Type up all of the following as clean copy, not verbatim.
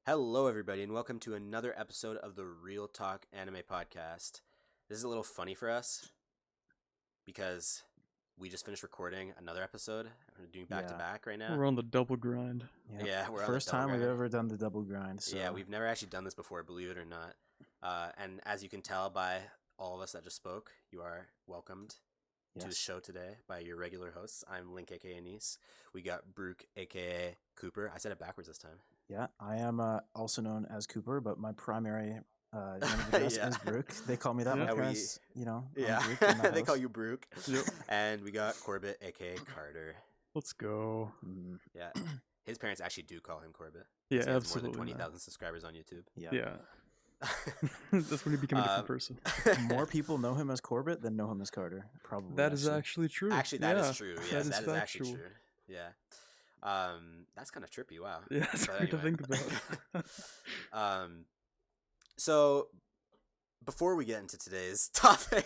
Hello, everybody, and welcome to another episode of the Real Talk Anime Podcast. This is a little funny for us because we just finished recording another episode. We're doing back to back right now. We're on the double grind. Yep. Yeah, we're on First the double time grind. we've ever done the double grind. So. Yeah, we've never actually done this before, believe it or not. And as you can tell by all of us that just spoke, you are welcomed to the show today by your regular hosts. I'm Link, aka Nice. We got Brooke, aka Cooper. I said it backwards this time. Yeah, I am also known as Cooper, but my primary name of address is Brooke. They call me that. My parents, Yeah, they call you Brooke. Yep. And we got Corbett, aka Carter. Let's go. Yeah, his parents actually do call him Corbett. Yeah, he has absolutely. More than 20,000 subscribers on YouTube. Yeah. That's when he became a different person. More people know him as Corbett than know him as Carter. Probably. That is actually true. Actually, that is true. Yes, that is factual. actually true. Yeah. That's kind of trippy. Wow. Yeah, it's weird to think about. So before we get into today's topic,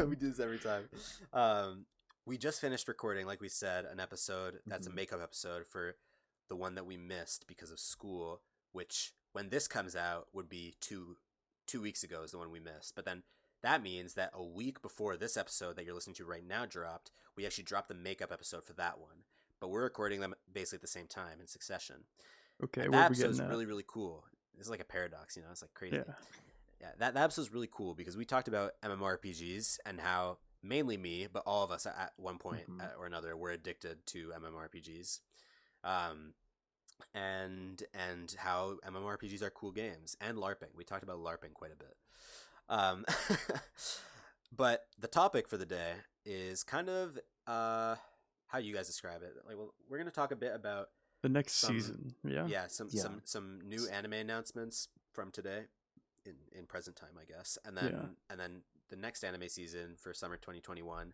we do this every time. We just finished recording, like we said, an episode that's a makeup episode for the one that we missed because of school, which when this comes out would be two weeks ago is the one we missed. But then that means that a week before this episode that you're listening to right now dropped, we actually dropped the makeup episode for that one. But we're recording them basically at the same time in succession. Okay, and that episode is really, really cool. It's like a paradox, it's like crazy. Yeah, that episode is really cool because we talked about MMORPGs and how mainly me, but all of us at one point or another were addicted to MMORPGs. And how MMORPGs are cool games and LARPing. We talked about LARPing quite a bit. But the topic for the day is kind of how you guys describe it. Like, well, we're going to talk a bit about the next season. Some new anime announcements from today in present time, I guess, and then the next anime season for summer 2021.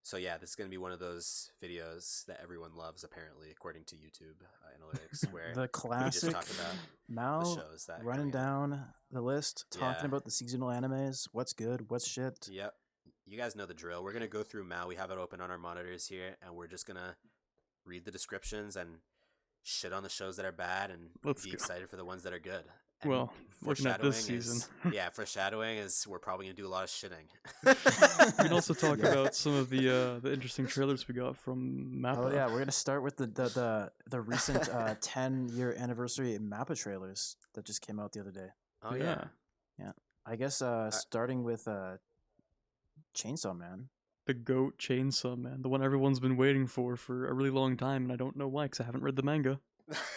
So yeah, this is going to be one of those videos that everyone loves, apparently, according to YouTube analytics, where the classic we just talk about Mal the shows that running down the list, talking about the seasonal animes, what's good, what's shit. Yep, you guys know the drill. We're gonna go through Mal. We have it open on our monitors here, and we're just gonna read the descriptions and shit on the shows that are bad, and be excited for the ones that are good. And well, looking at this season, foreshadowing is we're probably gonna do a lot of shitting. We can also talk about some of the interesting trailers we got from Mappa. Oh yeah, we're gonna start with the recent 10-year anniversary Mappa trailers that just came out the other day. Oh yeah. I guess starting with Chainsaw Man. The GOAT Chainsaw Man, the one everyone's been waiting for a really long time, and I don't know why, because I haven't read the manga.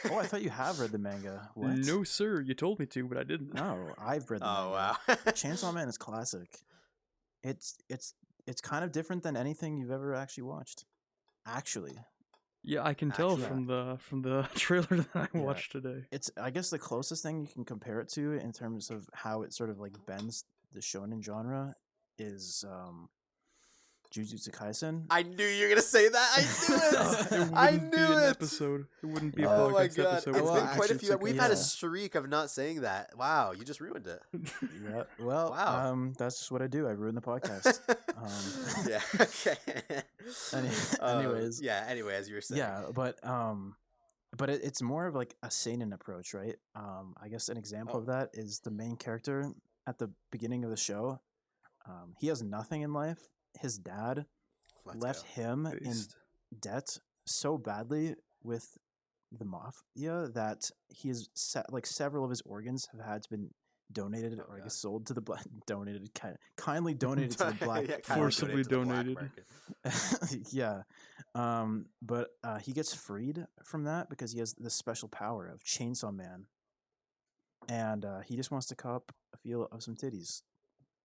Oh, I thought you have read the manga. What? No, sir. You told me to, but I didn't. No, I've read the manga. Oh, wow. Chainsaw Man is classic. It's kind of different than anything you've ever actually watched. Actually. Yeah, I can tell from the trailer that I watched today. It's, I guess, the closest thing you can compare it to in terms of how it sort of like bends the shonen genre is Jujutsu Kaisen. I knew you were gonna say that. I knew it. Episode. It wouldn't be a oh my podcast god! episode. It's been quite a few. Okay. We've had a streak of not saying that. Wow, you just ruined it. Yeah. Well, wow. That's just what I do. I ruin the podcast. Yeah. Okay. Anyways. Anyway, as you were saying. Yeah, but it's more of like a seinen approach, right? I guess an example of that is the main character at the beginning of the show. He has nothing in life. His dad left him in debt so badly with the mafia that he has several of his organs have had to been donated or I guess sold to the black kindly donated to the black forcibly donated. Yeah. But he gets freed from that because he has this special power of Chainsaw Man. And he just wants to cop a feel of some titties.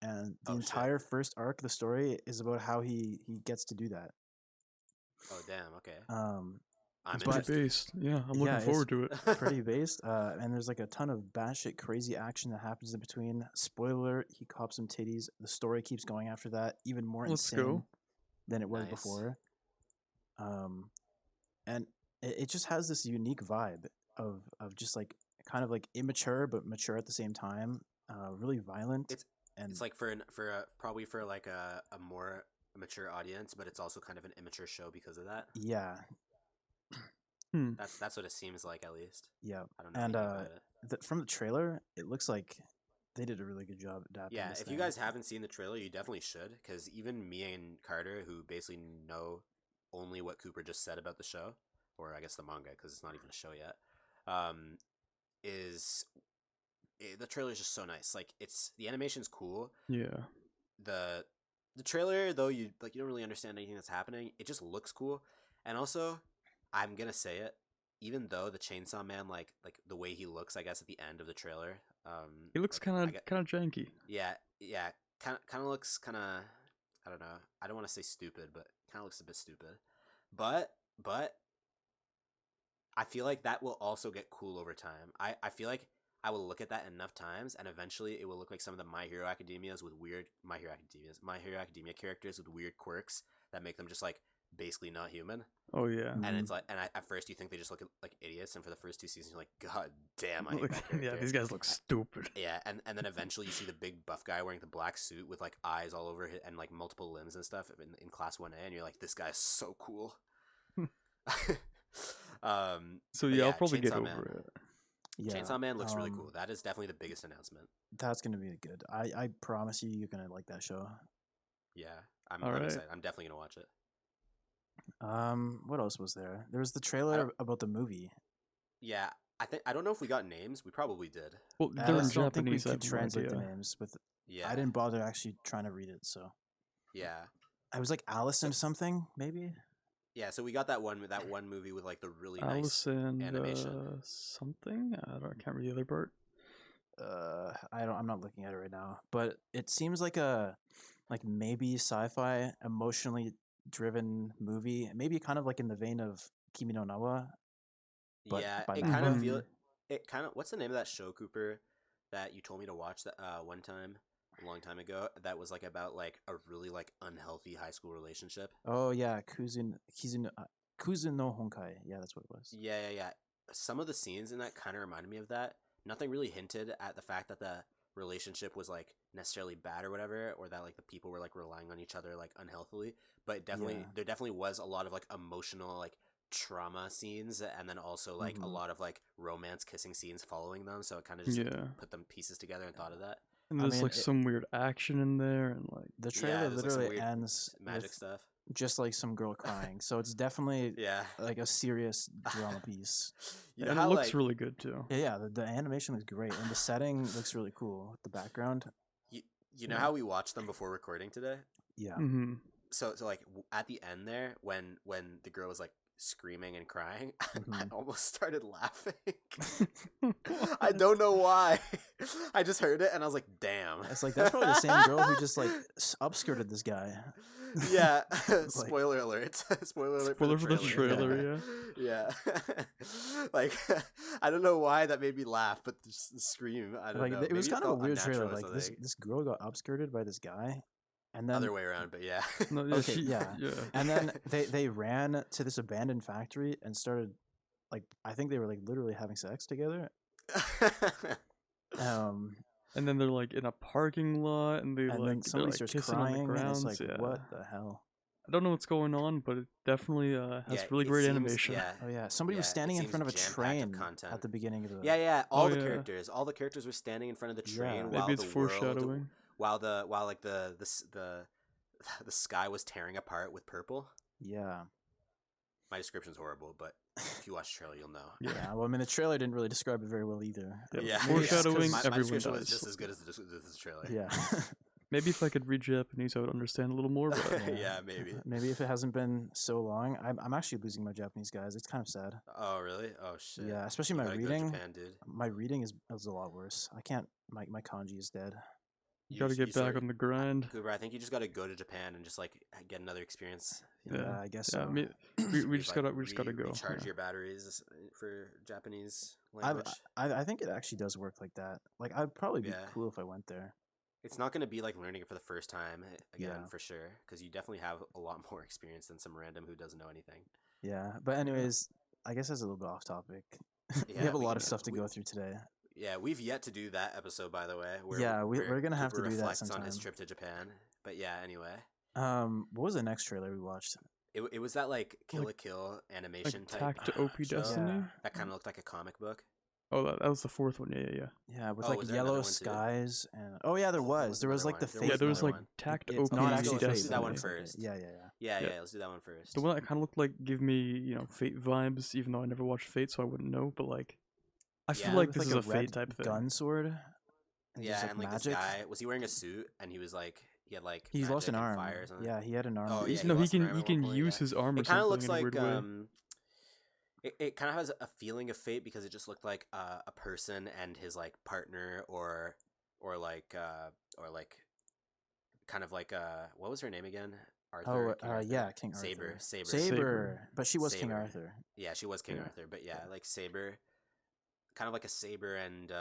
And the entire first arc of the story is about how he gets to do that. Oh damn! Okay. I'm pretty based. Yeah, I'm looking forward to it. Pretty based. And there's like a ton of batshit crazy action that happens in between. Spoiler: he cops some titties. The story keeps going after that, even more insane than it was before. And it just has this unique vibe of just like kind of like immature but mature at the same time. Really violent. It's like for probably for like a more mature audience, but it's also kind of an immature show because of that. Yeah. That's what it seems like, at least. Yeah, I don't know and anything about it. from the trailer, it looks like they did a really good job adapting. Yeah, this if you thing. guys haven't seen the trailer, you definitely should, because even me and Carter, who basically know only what Cooper just said about the show, or I guess the manga, because it's not even a show yet, the trailer is just so nice. Like, the animation's cool. Yeah. The trailer, though, you don't really understand anything that's happening. It just looks cool, and also, I'm gonna say it, even though the Chainsaw Man, like the way he looks, I guess at the end of the trailer, He looks kind of janky. yeah, kind of looks kind of, I don't know. I don't want to say stupid, but kind of looks a bit stupid. But I feel like that will also get cool over time. I feel like I will look at that enough times, and eventually it will look like some of the My Hero Academias with weird My Hero Academia characters with weird quirks that make them just like basically not human. Oh yeah. And it's like, at first you think they just look like idiots, and for the first 2 seasons you're like, God damn, I hate that character. Yeah, these guys look stupid. Yeah, and then eventually you see the big buff guy wearing the black suit with like eyes all over it and like multiple limbs and stuff in class 1A, and you're like, this guy's so cool. So yeah, I'll probably get Chainsaw over Man. it. Yeah, Chainsaw Man looks really cool. That is definitely the biggest announcement. That's gonna be good. I promise you're gonna like that show. Yeah, I'm All right. excited. I'm definitely gonna watch it. What else was there? There was the trailer about the movie. Yeah, I don't know if we got names. We probably did. Well, I they're in just don't think we Japanese. I could have no translate the idea. names. Yeah, I didn't bother actually trying to read it, so Yeah, I was like Allison something maybe. yeah. So we got that one movie with like the really nice. Alice and animation. something. I can't read the other part. I'm not looking at it right now, but it seems like a maybe sci-fi emotionally driven movie, maybe kind of like in the vein of Kimi no Nawa. But Yeah, by it that kind of one- what's the name of that show, Cooper, that you told me to watch that one time a long time ago, that was like about like a really like unhealthy high school relationship? Oh yeah, Kuzun no Honkai. Yeah, that's what it was. Yeah. Some of the scenes in that kind of reminded me of that. Nothing really hinted at the fact that the relationship was like necessarily bad or whatever, or that like the people were like relying on each other like unhealthily, but there definitely was a lot of like emotional like trauma scenes, and then also like a lot of like romance kissing scenes following them, so it kind of just put them pieces together and thought of that. And there's some weird action in there, and like The trailer there's, like, some literally weird ends magic with stuff. just like some girl crying. So it's definitely Yeah. like a serious drama piece. You know and it how, looks like, really good too. Yeah, the animation looks great and the setting looks really cool with the background. you know how we watched them before recording today? Yeah. Mm-hmm. So like at the end there, when the girl was like screaming and crying, I almost started laughing. I don't know why. I just heard it and I was like, damn. It's like that's probably the same girl who just like upskirted this guy. Yeah. Spoiler alert. Spoiler alert. Spoiler for the trailer, Yeah. Like, I don't know why that made me laugh, but just the scream, I don't Like know. it was Maybe kind of a felt weird trailer. unnatural or Like something. this girl got upskirted by this guy, and then Other way around, but yeah. No, yeah, Okay, yeah. yeah. and then they ran to this abandoned factory and started like I think they were like literally having sex together. And then they're like in a parking lot, and And then they're somebody like starts kissing crying, on the and grounds. it's like, Yeah. what the hell? I don't know what's going on, but it definitely has Yeah, really it great seems- animation. Yeah. Oh yeah, somebody was Yeah, it standing in seems front of a jam-packed of train content. at the beginning of the. Yeah, all Oh, the yeah. characters were standing in front of the Yeah. train Maybe while Maybe it's the world, foreshadowing. while like the sky was tearing apart with purple. Yeah. My description's horrible, but if you watch the trailer, you'll know. Yeah. Well, I mean, the trailer didn't really describe it very well either. Yeah, Yeah. Maybe it's 'cause- foreshadowing, My everyone description was dies. just as good as the trailer. Yeah. Maybe if I could read Japanese, I would understand a little more. But Yeah, maybe. Maybe if it hasn't been so long, I'm actually losing my Japanese, guys. It's kind of sad. Oh, really? Oh, shit. Yeah, especially You my gotta go to reading. Japan, dude. My reading is a lot worse. I can't. My kanji is dead. you got to get back on the grind. Cooper, I think you just got to go to Japan and just like get another experience. You know? Yeah, I guess Yeah, so. we just Like, gotta go. recharge yeah. your batteries for Japanese I language. I think it actually does work like that. Like I'd probably be Yeah. cool if I went there. It's not going to be like learning it for the first time again, Yeah. for sure, because you definitely have a lot more experience than some random who doesn't know anything. Yeah, but anyways, I guess that's a little bit off topic. we Yeah, have a we lot of can- stuff to we- go through today. Yeah, we've yet to do that episode, by the way. Yeah, we're gonna have Cooper to do that reflects on his sometime. trip to Japan. But yeah, anyway. What was the next trailer we watched? It was that like Kill Like- la Kill animation Like type Tack to OP show Destiny. Yeah. that kind of looked like a comic book. Oh, that was the fourth one. Yeah. Yeah, with Oh, like was there another yellow one too? skies and oh yeah, there Oh, was. There was another like the one. There fate. Yeah, there was another like one. Tack to It's OP not let's actually go- let's fate. do that one it's like- first. Yeah. Yeah, Yeah. let's do that one first. The one that kind of looked like give me Fate vibes, even though I never watched Fate, so I wouldn't know. But like, I feel Yeah. like With, this is a a Fate red type thing. gun sword. And Yeah, just, and like magic. this guy, was he wearing a suit? And he was like, he had like He's lost an magic and arm. fire or something? Yeah, he had an arm. Oh, yeah, No, he lost an can arm he at one can point, use yeah. his arm or It kind of something looks in a like weird way. it kind of has a feeling of Fate because it just looked like a person and his like partner or like kind of like what was her name again? Arthur. King Arthur? Yeah, King Saber. Arthur. Saber. Saber. But she was King Saber. Arthur. Yeah, she was King Yeah. Arthur, but yeah, like Saber, kind of like a Saber and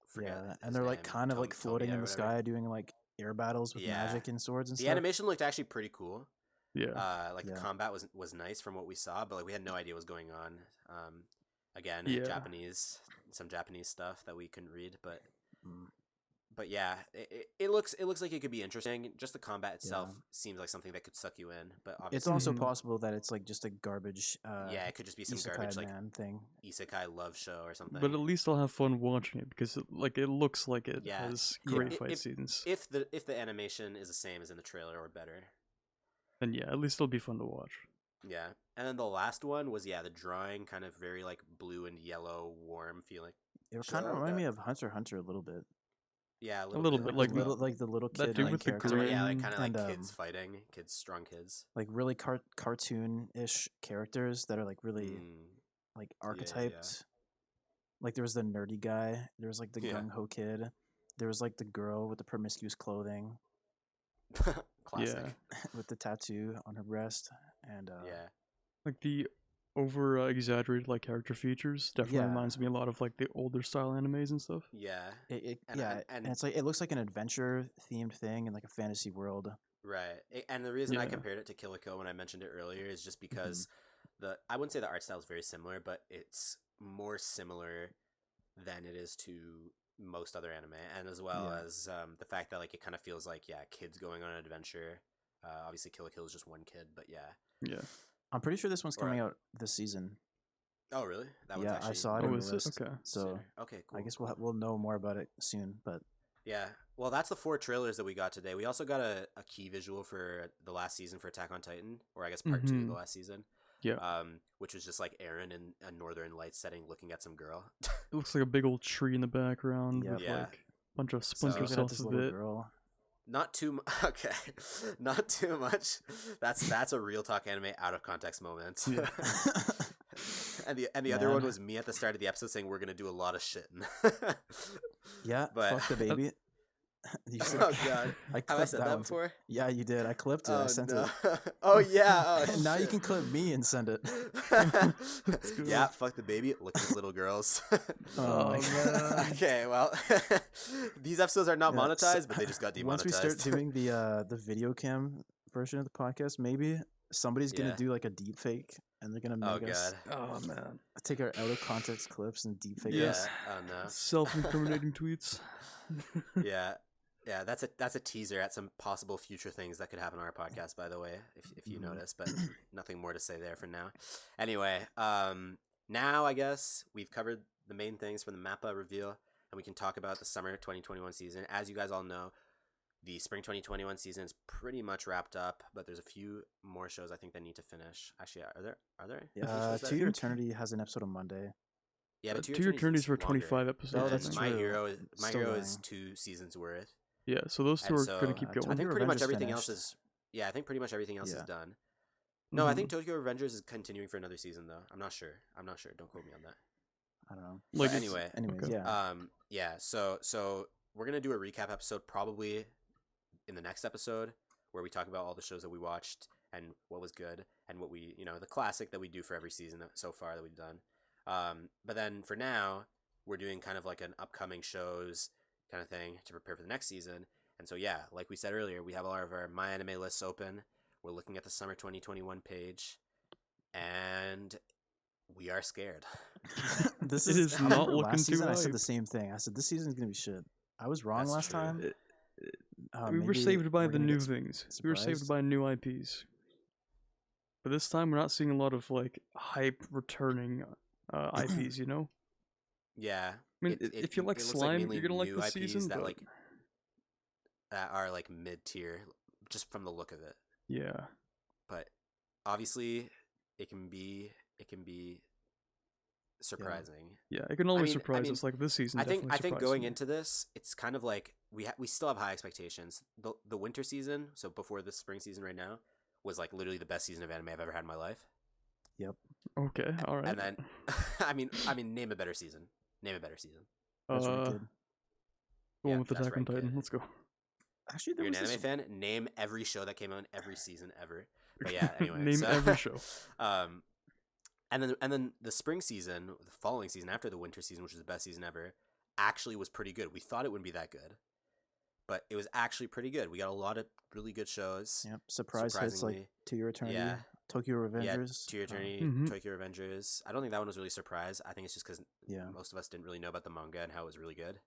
forget. Yeah, his and they're like name, kind of like Tomia floating or in the whatever. sky, doing like air battles with Yeah. magic and swords and The stuff. animation looked actually pretty cool. Yeah. Like Yeah. the combat was nice from what we saw, but like we had no idea what was going on. Again, Yeah. some Japanese stuff that we couldn't read, but Mm. yeah, it looks like it could be interesting. Just the combat itself Yeah. seems like something that could suck you in, but It's obviously, also Mhm. possible that it's like just a garbage. yeah, it could just be some isekai garbage like man thing. isekai love show or something. But at least I'll have fun watching it because it looks like it Yeah. has Yeah. great If- fight if- scenes. if the animation is the same as in the trailer or better. And yeah, at least it'll be fun to watch. Yeah. And then the last one was the drawing kind of very like blue and yellow warm feeling. It kind of show reminded me that- of Hunter x Hunter a little bit. Yeah, A little bit, like little, like the little that kid dude like, with the character. grin. yeah, like kind of like and, kids fighting, strong kids. like really cartoon-ish characters that are like really Mm. like yeah. archetyped. Like there was the nerdy guy. There was like the Yeah. gung ho kid. There was like the girl with the promiscuous clothing Classic. Yeah. with the tattoo on her breast, and Yeah. Like the over exaggerated like character features definitely Yeah. reminds me a lot of like the older style animes and stuff. Yeah. and and it's like it looks like an adventure themed thing in like a fantasy world. Right. And the reason I Yeah. compared it to Kill la Kill when I mentioned it earlier is just Mm-hmm. because I wouldn't say the art style is very similar, but it's more similar than it is to most other anime, and as well Yeah. as the fact that like it kind of feels like kids going on an adventure. Obviously, Kill la Kill is just one kid, but yeah. Yeah. I'm pretty sure this one's Or, coming out this season. Oh, really? That one's Yeah, I actually saw it Oh, on the is it? list. Okay. So sooner. Okay, cool. I guess we'll know more about it soon. But Yeah. Well, that's the 4 trailers that we got today. We also got a key visual for the last season for Attack on Titan, or I guess part 2 of the Mhm. last season. Yeah. Which was just like Aaron in a Northern Lights setting looking at some girl. It looks like a big old tree in the background Yep. with Yeah. like a bunch of So- splinters looking at off this of little it. girl. Not too okay. Not too much. That's a real talk anime out of context moment. Yeah. and the other one Man. was me at the start of the episode saying we're gonna do a lot of shit. Yeah, But- fuck the baby. You said- Oh god. I Have I clipped said that one. before? Yeah, you did. I clipped it. I sent it. Oh yeah. Oh, And now you shit. can clip me and send it. Let's go. Yeah, fuck the baby. Look at these little girls. Oh, my God. Okay, well, these episodes are not Yeah, so- monetized, but they just got Once we demonetized. start doing the video cam version of the podcast, maybe somebody's gonna Yeah. do like a deep fake, and they're gonna Oh make us Oh man. take our out of context clips and deep fake yeah. us. Oh no. Self-incriminating tweets. Yeah. Yeah, that's a teaser at some possible future things that could happen on our podcast, by the way, if you Mhm. notice, but nothing more to say there for now. Anyway, now I guess we've covered the main things from the Mappa reveal, and we can talk about the summer 2021 season. As you guys all know, the spring 2021 season is pretty much wrapped up, but there's a few more shows I think that need to finish. Actually, are there? Yeah, shows that- To Your Eternity has an episode on Monday. Yeah, but Two Year Eternities is were longer. 25 episodes. Oh, I that's think. My true. Hero is Still is going. 2 seasons worth. Yeah, so those two And are so, gonna keep I going. I think Tokyo pretty much Revengers everything else finished. is. Yeah, I think pretty much everything else is Yeah. done. No, I think Mhm. Tokyo Revengers is continuing for another season though. I'm not sure. Don't quote me on that. I don't know. Like But it's- anyway, Anyways, Okay. yeah. yeah. So we're gonna do a recap episode probably in the next episode where we talk about all the shows that we watched and what was good and what we the classic that we do for every season so far that we've done. But then for now we're doing kind of like an upcoming shows kind of thing to prepare for the next season. And so yeah, like we said earlier, we have all of our My Anime lists open. We're looking at the summer 2021 page, and we are scared. This It is I not remember looking last too season I said hype. the same thing. I said this season's gonna be shit. I was wrong That's last true. time. We were Maybe saved by we're the gonna new get things. We were saved surprised. by new IPs. But this time we're not seeing a lot of like hype returning IPs. You know, Yeah. I mean, if you like it looks Slime, mainly you're gonna like new the IPs season. that But that are like mid tier, just from the look of it. yeah, But obviously, it can be surprising. yeah, it can always I surprise mean, us. Like this season, I think definitely surprised going me. into this, it's kind of like we still have high expectations. The winter season, so before the spring season right now, was like literally the best season of anime I've ever had in my life. Yep. Okay, all right. And then, I mean, name a better season. Name a better season. That's right, uh, kid. the Yeah, one with that's Attack on right, Titan. kid. Let's go. Actually, there You're an was anime this. fan. Name every show that came out in every season ever. But yeah, anyway. Name every show. Um, and then the spring season, the following season after the winter season, which was the best season ever, actually was pretty good. We thought it wouldn't be that good, but it was actually pretty good. We got a lot of really good shows. Yep. Surprise hits like Surprisingly. To Your Eternity, Yeah. Tokyo Yeah, Revengers. To Your Eternity, Mhm. Tokyo Revengers. I don't think that one was really a surprise. I think it's just because Yeah. most of us didn't really know about the manga and how it was really good.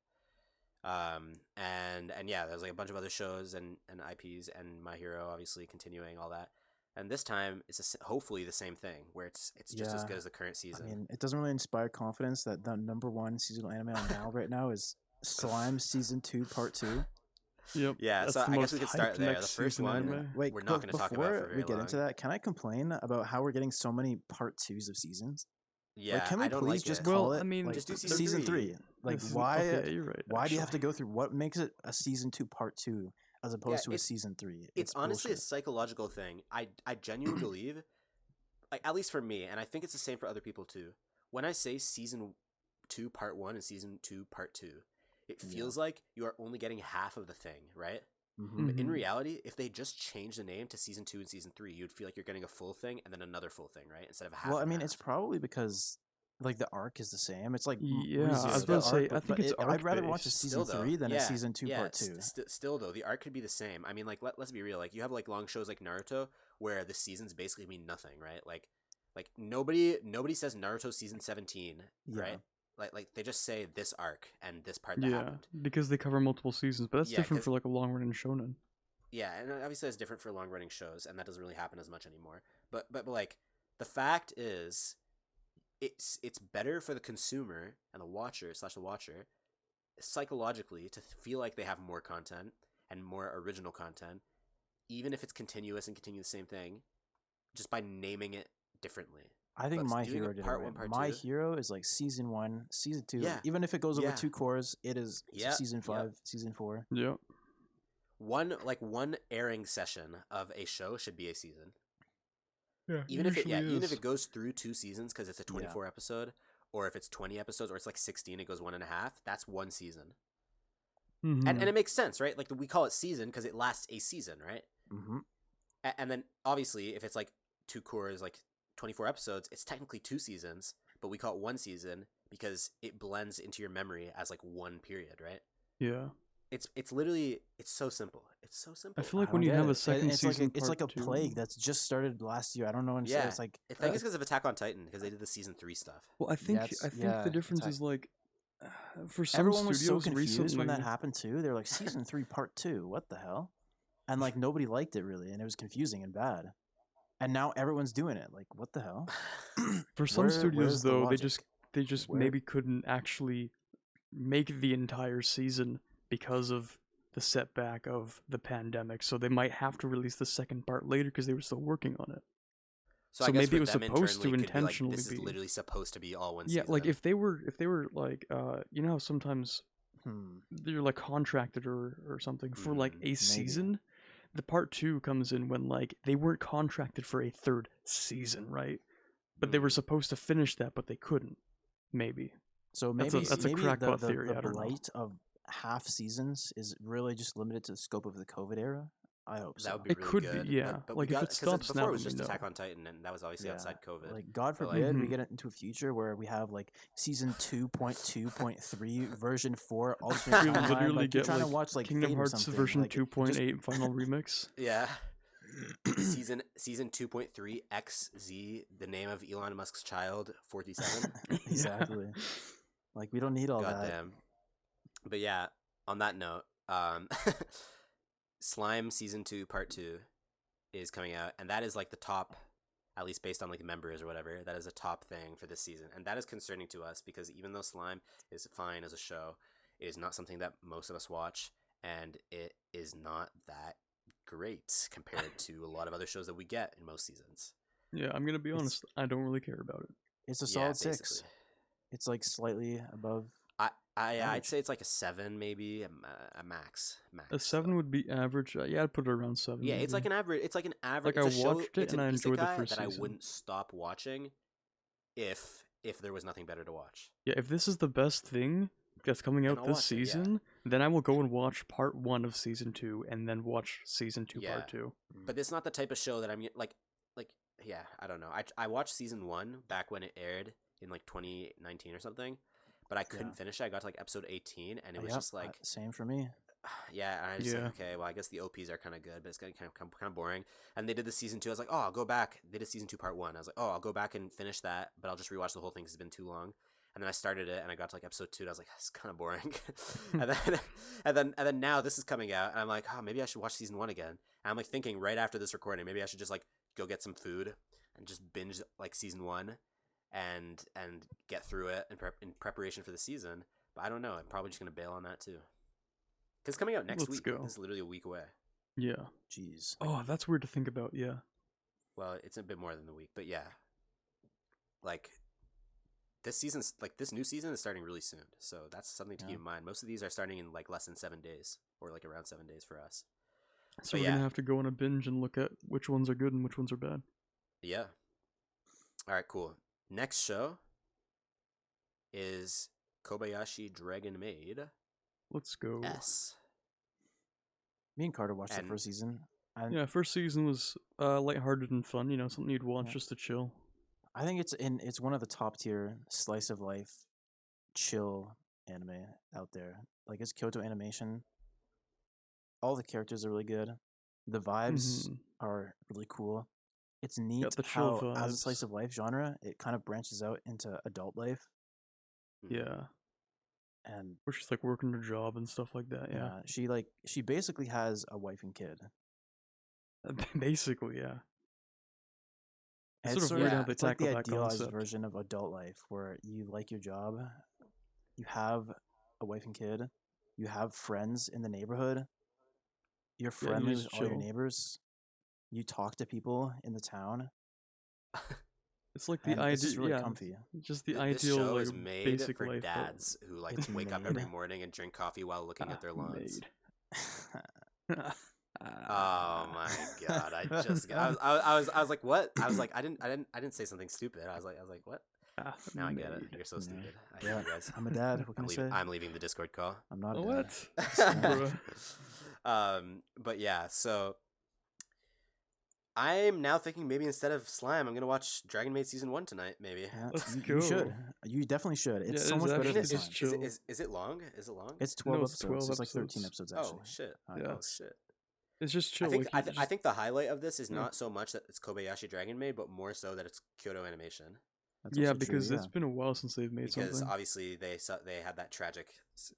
And yeah, there's like a bunch of other shows and IPs and My Hero obviously continuing all that. And this time it's hopefully the same thing where it's just as Yeah. good as the current season. I mean, it doesn't really inspire confidence that the number one seasonal anime on now right now is Slime Season 2 Part 2. Yep. Yeah, that's so the I guess we most could start hyped there. next The first season one, anime. Wait, we're not going to talk about for before very we get into long. that, can I complain about how we're getting so many Part 2s of seasons? Yeah, Like, can we I don't please like just it. call Well, it I mean, like, Just do season season 3? Like, This is- why? Okay, you're right. Why do you have to actually. go through? What makes it a season 2 Part 2 as opposed to a it's- season 3? It's honestly a bullshit. psychological thing. I genuinely believe, like at least for me, and I think it's the same for other people too. When I say season 2 part 1 and season 2 part 2, it feels like you are only getting half of the thing, right? Mhm. But in Mhm. reality, if they just change the name to season 2 and season 3, you'd feel like you're getting a full thing and then another full thing, right? Instead of a half. Well, I and mean, half. it's probably because like the arc is the same. It's like Yeah, I was ReZero, about the to say, arc, I think but it's I'd rather watch a arc-based. season Still, though, 3 than a yeah, season 2 yeah, part 2. Still though, the arc could be the same. I mean, like let's be real. Like you have like long shows like Naruto where the seasons basically mean nothing, right? Like nobody says Naruto season 17, Yeah. right? Like they just say this arc and this part that Yeah, happened. because they cover multiple seasons, but that's Yeah, different 'cause- for like a long run in shonen. Yeah, and obviously that's different for long running shows, and that doesn't really happen as much anymore. But like the fact is, it's better for the consumer and the watcher / the watcher psychologically to feel like they have more content and more original content, even if it's continuous and continue the same thing, just by naming it differently. I think But My doing it Hero did it part right. one, part My two- Hero is like season 1, season 2. Yeah. Even if it goes over Yeah. 2 cores, it is Yeah, season yep. 5, season 4. Yep. One airing session of a show should be a season. Yeah. Even if it goes through 2 seasons because it's a 24 episode, or if it's 20 episodes, or it's like 16, it goes 1.5. That's one season, Mhm. and it makes sense, right? Like we call it season because it lasts a season, right? Mm-hmm. And then obviously, if it's like 2 cores, like 24 episodes, it's technically 2 seasons, but we call it one season because it blends into your memory as like one period, right? Yeah. It's literally so simple. It's so simple. I feel like when you have a second it's season, like it's like a part two- plague that's just started last year. I don't know when Yeah. it's like I think it's because of Attack on Titan because they did the season 3 stuff. Well, I think yeah, the difference Attack- is like for some everyone was so studios confused recently. when that happened too. They're like season 3 part 2. What the hell? And like nobody liked it really, and it was confusing and bad. And now everyone's doing it. Like what the hell? For some where's studios the though, logic? they just Where- maybe couldn't actually make the entire season because of the setback of the pandemic. So they might have to release the second part later because they were still working on it. So, So I guess maybe it with was them supposed to internally, it could be like, intentionally this is be- literally supposed to be all one Yeah, season. like if they were like you know how sometimes Hmm. they're like contracted or something for like a Maybe. season. The part 2 comes in when like they weren't contracted for a third season, right? But they were Mm. supposed to finish that, but they couldn't. Maybe. So That's maybe a- that's a maybe crackpot the, theory, The I don't know. blight of half seasons is really just limited to the scope of the COVID era. I hope so. that would be It really could be, good. yeah. But Like, we if got, it 'cause stops before now, it was we just know. Attack on Titan, and that was obviously outside COVID. Like God But, forbid we Mhm. get into a future where we have like season 2.2.3 version 4 alternate We timeline. literally Like, you're get trying like to watch like Kingdom Fate or Hearts something. version like, it just- 2.8 final remix. Yeah. season 2.3 XZ, the name of Elon Musk's child, 47. Exactly. Like we don't need all that. Goddamn. But yeah, on that note, Slime season 2 part 2 is coming out, and that is like the top at least based on like members or whatever, that is a top thing for this season, and that is concerning to us because even though Slime is fine as a show, it is not something that most of us watch, and it is not that great compared to a lot of other shows that we get in most seasons. Yeah, I'm gonna be honest. I don't really care about it. It's a Yeah, solid 6. basically. It's like slightly above. I'd Average. say it's like a 7 maybe, a max. A 7 would be average. Yeah, I'd put it around 7. Yeah, it's like maybe. an average. It's like an average. Like, it's I a show, watched it it's and an I enjoyed the isekai first that I season. wouldn't stop watching if there was nothing better to watch. Yeah, if this is the best thing that's coming Then out I'll this watch it, yeah. season, then I will go and watch part 1 of season 2 and then watch season 2 Yeah. part 2. But it's not the type of show that I'm like. Yeah, I don't know. I watched season 1 back when it aired in like 2019 or something, but I couldn't Yeah. finish it. I got to like episode 18, and it was Yep, just like, same for me. yeah, and I just Yeah. like, okay, well, I guess the OPs are kind of good, but it's kind of boring. And they did the season 2. I was like, oh, I'll go back. They did season 2 part 1. I was like, oh, I'll go back and finish that, but I'll just rewatch the whole thing because it's been too long. And then I started it, and I got to like episode 2, and I was like, it's kind of boring. and then now this is coming out, and I'm like, oh, maybe I should watch season 1 again. And I'm like thinking right after this recording, maybe I should just like go get some food and just binge like season 1 and get through it in preparation for the season. But I don't know. I'm probably just gonna bail on that too. Because it's coming out next Let's week. go. This is literally a week away. Yeah. Jeez. Oh, that's weird to think about. Yeah. Well, it's a bit more than a week, but yeah. Like this season's like this new season is starting really soon, so that's something to Yeah. keep in mind. Most of these are starting in like less than 7 days, or like around 7 days for us. So But we're yeah. gonna have to go on a binge and look at which ones are good and which ones are bad. Yeah. All right, cool. Next show is Kobayashi Dragon Maid Let's go. S. Me and Carter watched And- the first season. Yeah, first season was lighthearted and fun. You know, something you'd watch Yeah. just to chill. I think it's one of the top tier slice of life, chill anime out there. Like it's Kyoto Animation. All the characters are really good. The vibes Mhm. are really cool. It's neat the chill how, as a slice vibes. of life genre, it kind of branches out into adult life. Mhm. Yeah, And where she's like working her job and stuff like that. Yeah, she basically has a wife and kid. basically, yeah. And It's it's sort of weird how they it's like the tackle that idealized concept. version of adult life where you like your job, you have a wife and kid, you have friends in the neighborhood, you're you friendly just with all your chill. neighbors, you talk to people in the town, It's like the and it's just idea, really yeah, comfy. just the This ideal show like is made basic for life. dads who like It's wake up every made. morning and drink coffee while looking at their lawns. Ah, Oh my god! I was like, what? I was like, I didn't say something stupid. I was like, what? Now I get it. You're so Yeah. stupid. I hate Yeah, you guys. I'm a dad. What can I say? I'm leaving the Discord call. I'm not a dad. What? Bruh. But yeah, so I'm now thinking maybe instead of Slime, I'm gonna watch Dragon Maid season 1 tonight. Maybe. Yeah, Let's you should. go. You definitely should. It's Yeah, so it's much better actually than Is, just Slime. chill. is it long? Is it long? It's 12 No, it's episodes. 12 It's like 13 episodes. episodes actually. Oh shit! Yeah. Oh shit! It's just chill. I think like, you I think the highlight of this is Yeah. not so much that it's Kobayashi Dragon Maid, but more so that it's Kyoto Animation. That's yeah, also true, because yeah. it's been a while since they've made Because something. obviously they had that tragic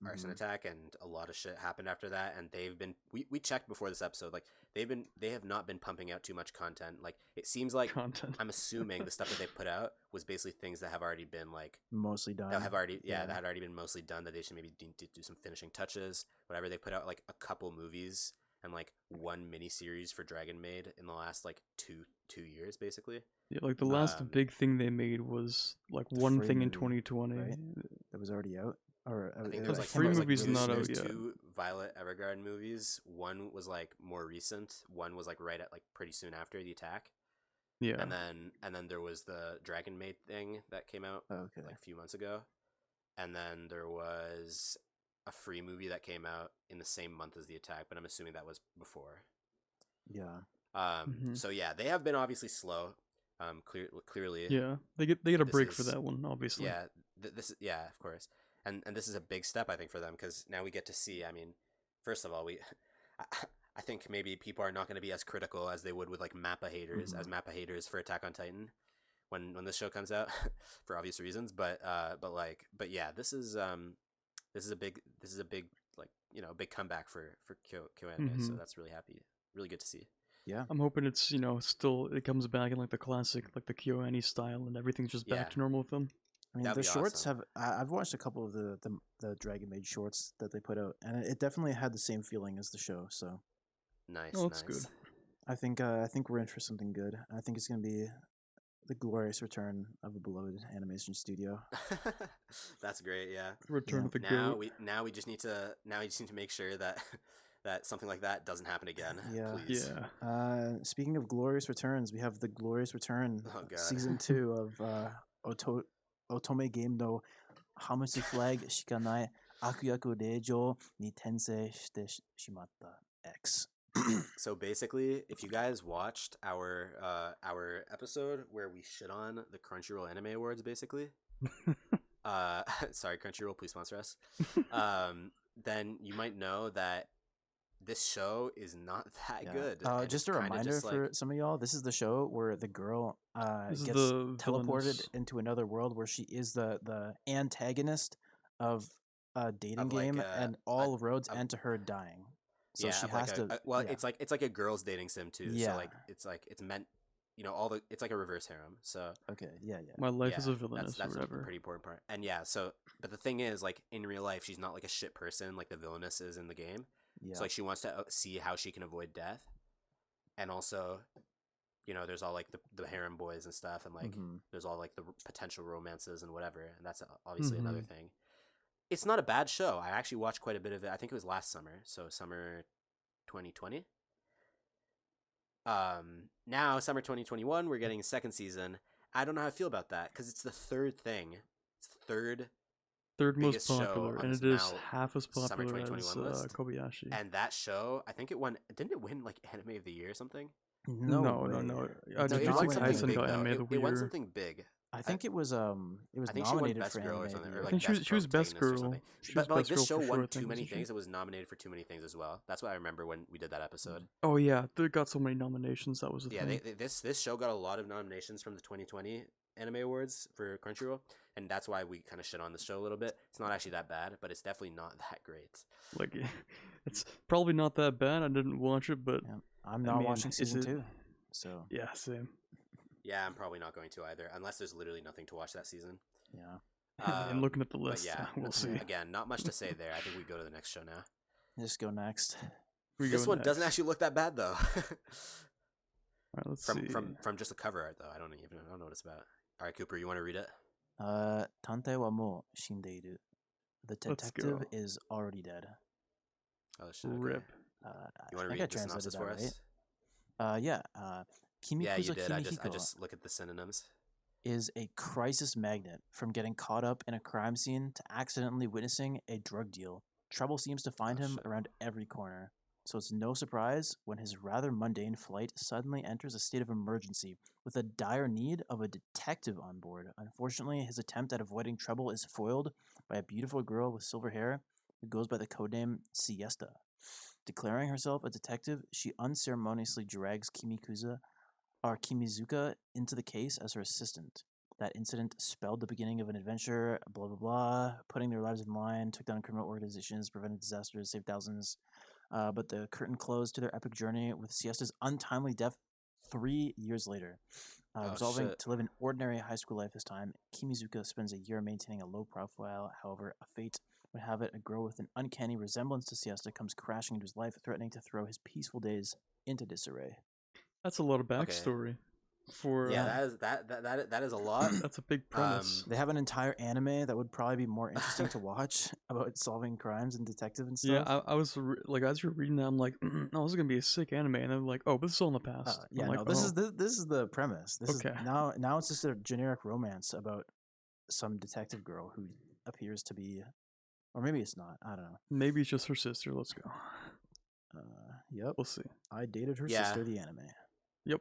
arson Mhm. attack, and a lot of shit happened after that. And they've been we checked before this episode, like they have not been pumping out too much content. Like it seems like Content. I'm assuming the stuff that they put out was basically things that have already been like mostly done. that have already Yeah. that had already been mostly done, that they should maybe do some finishing touches, whatever. They put out like a couple movies and like one miniseries for Dragon Maid in the last like two years basically. Yeah, like the last Um, big thing they made was like The one Free thing in movie, 2020. right? That was already out. Or I think it there's was like came Free out, there's, movie's like, not there's out yet. two Violet Evergarden movies. One was like more recent. One was like right at like pretty soon after the attack. Yeah. And then there was the Dragon Maid thing that came out Oh, okay. like a few months ago. And then there was a Free movie that came out in the same month as the attack, but I'm assuming that was before. Yeah. Mhm. So yeah, they have been obviously slow. Clearly. Yeah, they get a This break for is- that one, obviously. Yeah, yeah, of course, and this is a big step I think for them, because now we get to see. I mean, first of all, I think maybe people are not going to be as critical as they would with like Mappa haters, Mhm. as Mappa haters for Attack on Titan, when this show comes out, for obvious reasons. But yeah, this is a big like big comeback for Kyo Anime. So Mhm. that's really good to see. Yeah. I'm hoping it's still it comes back in like the classic like the KyoAni style and everything's just Yeah. back to normal with them. I mean, That'd the be shorts awesome. I've watched a couple of the Dragon Maid shorts that they put out, and it definitely had the same feeling as the show. So Nice, Oh, that's nice. good. I think we're in for something good. I think it's gonna be the glorious return of a beloved animation studio. That's great. Yeah. Return Yeah. of the Now goat. we just need to make sure that that something like that doesn't happen again. Yeah. Please. Yeah. Speaking of glorious returns, we have the glorious return, Oh god. season 2 of Otome Game no Hamushi Flag Shikanai Akuyaku Reijo ni Tensei shite shimatta X. So basically, if you guys watched our episode where we shit on the Crunchyroll Anime Awards, basically, sorry Crunchyroll, please sponsor us. Then you might know that this show is not that Yeah. good. and Just a it's kinda reminder just for like, some of y'all, this is the show where the girl This is gets the teleported villainous- into another world where she is the antagonist of a dating Of, like, game, a- and all roads of- end to her dying. So yeah, she of like has a, to. well, yeah. it's like a girls dating sim too. Yeah. So like it's meant, it's like a reverse harem. So Okay. Yeah. My life is yeah, a villainous that's or a whatever. pretty important part. And yeah, so but the thing is, like in real life, she's not like a shit person like the villainess is in the game. Yeah. So like she wants to see how she can avoid death, and also, there's all like the harem boys and stuff, and like Mhm. there's all like the potential romances and whatever, and that's obviously another Mhm. thing. It's not a bad show. I actually watched quite a bit of it. I think it was last summer, so summer 2020. Now summer 2021, we're getting a second season. I don't know how I feel about that because it's the third thing. It's the third, Third most biggest show popular, on and this it is now half as summer popular as 2021 list. Kobayashi. and that show, I think it won. Didn't it win like Anime of the Year or something? No. No. way. No, It did Jujutsu not won win something Kaisen anything. big got though. anime of the It won year. something big. I think it was I think she won nominated Best for Girl or anime. something, of or the like think year. Best she was Best Protagonist or Girl. something. She But, was but like Best this Girl show for sure, I won think, too many wasn't she? things. It was nominated for too many things as well. That's what I remember when we did that episode. Oh yeah, they got so many nominations. That was the Yeah, thing. this show got a lot of nominations from the 2020 Anime Awards for Crunchyroll, and that's why we kind of shit on this show a little bit. It's not actually that bad, but it's definitely not that great. Like, it's probably not that bad. I didn't watch it, but Yeah. I'm I not mean, watching is season it- 2. So yeah, same. Yeah, I'm probably not going to either, unless there's literally nothing to watch that season. yeah. And looking at the But list, yeah, we'll see. Again, not much to say there. I think we go to the next show now. Just go next. We This go one doesn't next. actually look that bad though. All right, let's from see. from just the cover art though. I don't know what it's about. All right, Cooper, you want to read it? Tantei wa mou shindeiru. The Let's detective go. is already dead. Oh shit. Okay. Rip. You want to I think read I the translated synopsis that for right. us? Yeah. Kimikuzo Yeah, you did. I Kimihiko just look at the synonyms. is a crisis magnet. From getting caught up in a crime scene to accidentally witnessing a drug deal, trouble seems to find Oh, him shit. around every corner. So it's no surprise when his rather mundane flight suddenly enters a state of emergency with a dire need of a detective on board. Unfortunately, his attempt at avoiding trouble is foiled by a beautiful girl with silver hair who goes by the codename Siesta. Declaring herself a detective, she unceremoniously drags Kimizuka into the case as her assistant. That incident spelled the beginning of an adventure, blah blah blah, putting their lives in line, took down criminal organizations, prevented disasters, saved thousands. But the curtain closed to their epic journey with Siesta's untimely death 3 years later. Oh, Resolving shit. to live an ordinary high school life this time, Kimizuka spends a year maintaining a low profile. However, a fate would have it a girl with an uncanny resemblance to Siesta comes crashing into his life, threatening to throw his peaceful days into disarray. That's a lot of Okay. backstory. For Yeah, that is a lot. that's a big premise. They have an entire anime that would probably be more interesting to watch about solving crimes and detective and Yeah, stuff. I was like, as you're reading that, I'm like, oh, this is gonna be a sick anime, and then like, oh, but this is all in the past. I'm Yeah, like, no, this oh. is this is the premise. This Okay. is now it's just a generic romance about some detective girl who appears to be, or maybe it's not. I don't know. Maybe it's just her sister. Let's go. Yep, We'll see. I dated her Yeah. sister. The anime. Yep.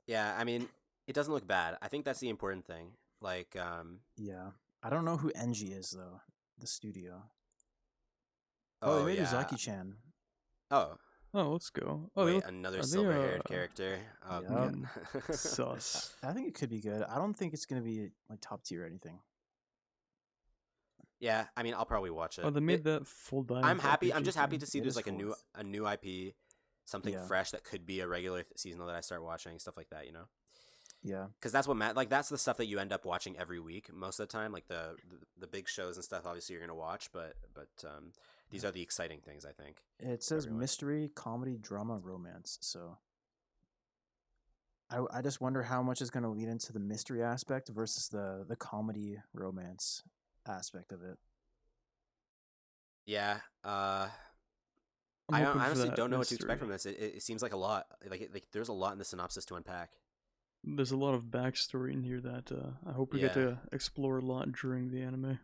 Yeah, I mean, it doesn't look bad. I think that's the important thing. Like, Yeah, I don't know who Enji is though. The studio. oh, they made yeah. Uzaki-chan. Oh, Oh, let's go. Oh, wait, they look another are they, silver-haired character. Oh, yeah. God. sus. I think it could be good. I don't think it's gonna be like top tier or anything. Yeah, I mean, I'll probably watch it. Oh, they made that full dive. I'm happy. I'm RPG just happy thing. to see It there's is like a new fourth. IP, something Yeah. fresh that could be a regular seasonal that I start watching, stuff like that. Yeah. Because that's what like that's the stuff that you end up watching every week most of the time. Like the big shows and stuff. Obviously, you're gonna watch, but these are the exciting things, I think. It says everyone. mystery, comedy, drama, romance. So I just wonder how much is going to lead into the mystery aspect versus the comedy romance aspect of it. Yeah. I'm I hoping for honestly that don't know what to expect mystery. from this. It seems like a lot. Like there's a lot in the synopsis to unpack. There's a lot of backstory in here that I hope we get Yeah. to explore a lot during the anime.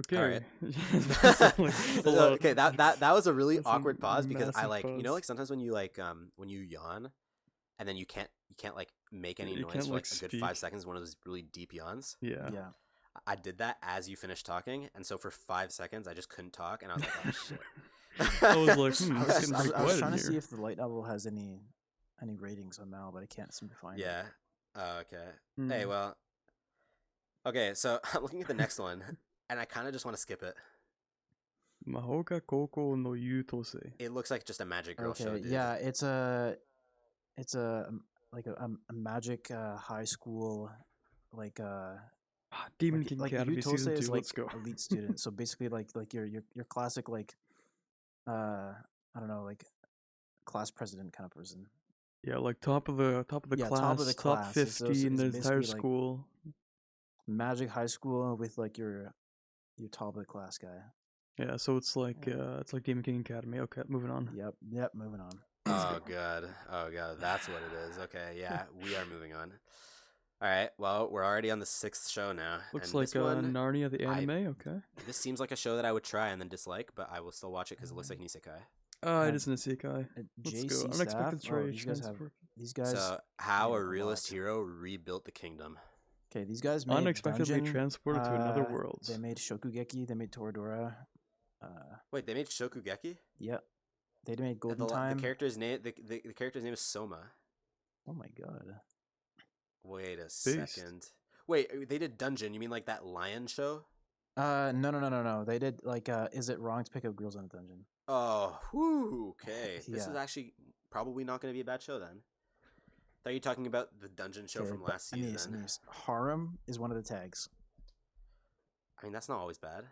Okay. Alright. A lot- Okay, that was a really that's a awkward pause because I massive like pause. like sometimes when you yawn and then you can't like make any You noise can't, for like, like a good 5 speak. seconds, one of those really deep yawns. Yeah. Yeah. I did that as you finished talking, and so for 5 seconds I just couldn't talk, and I was like, oh shit. I was like, I it's was, getting I was, pretty I was quiet trying in to see here. if the light novel has any ratings on Mal, but I can't seem to find it. Yeah. Okay. Hmm. Hey, well. Okay, so I'm looking at the next one, and I kind of just want to skip it. Mahoka Koko no Yutose. It looks like just a magic girl show, Okay. dude. Yeah, it's like a magic high school like Demon like, King like Academy Yutose season 2. is like Let's go. elite student. So basically like your classic like I don't know, like class president kind of person. Yeah, like top of the Yeah, class, top of the class. 50 in It's the entire basically, like, school. Magic high school with like your top of the class guy. Yeah, so it's like Yeah. Demon King Academy. Okay, moving on. Yep, moving on. Oh god, that's what it is. Okay, yeah, we are moving on. All right, well, we're already on the 6th show now. Looks and like this one, Narnia the I- anime. Okay. this seems like a show that I would try and then dislike, but I will still watch it because it looks like an isekai. It And is an isekai. Let's JC go. Unexpected staff. Oh, trade transfer. these guys. So, how made a a realist lot. hero rebuilt the kingdom. Okay, these guys made Unexpectedly Dungeon, transported to another world. They made Shokugeki. They made Toradora. Wait, they made Shokugeki? Yep. They made And Golden the Time. character's name, the character's name is Soma. Oh my god. Wait a second. Wait, they did Dungeon. You mean like that lion show? No. They did like Is It Wrong to Pick Up Girls in a Dungeon? Oh, whew, okay. This is Yeah. actually probably not going to be a bad show then. Thought you were talking about the Dungeon show Okay, from but last season. Anis, Harem is one of the tags. I mean, that's not always bad.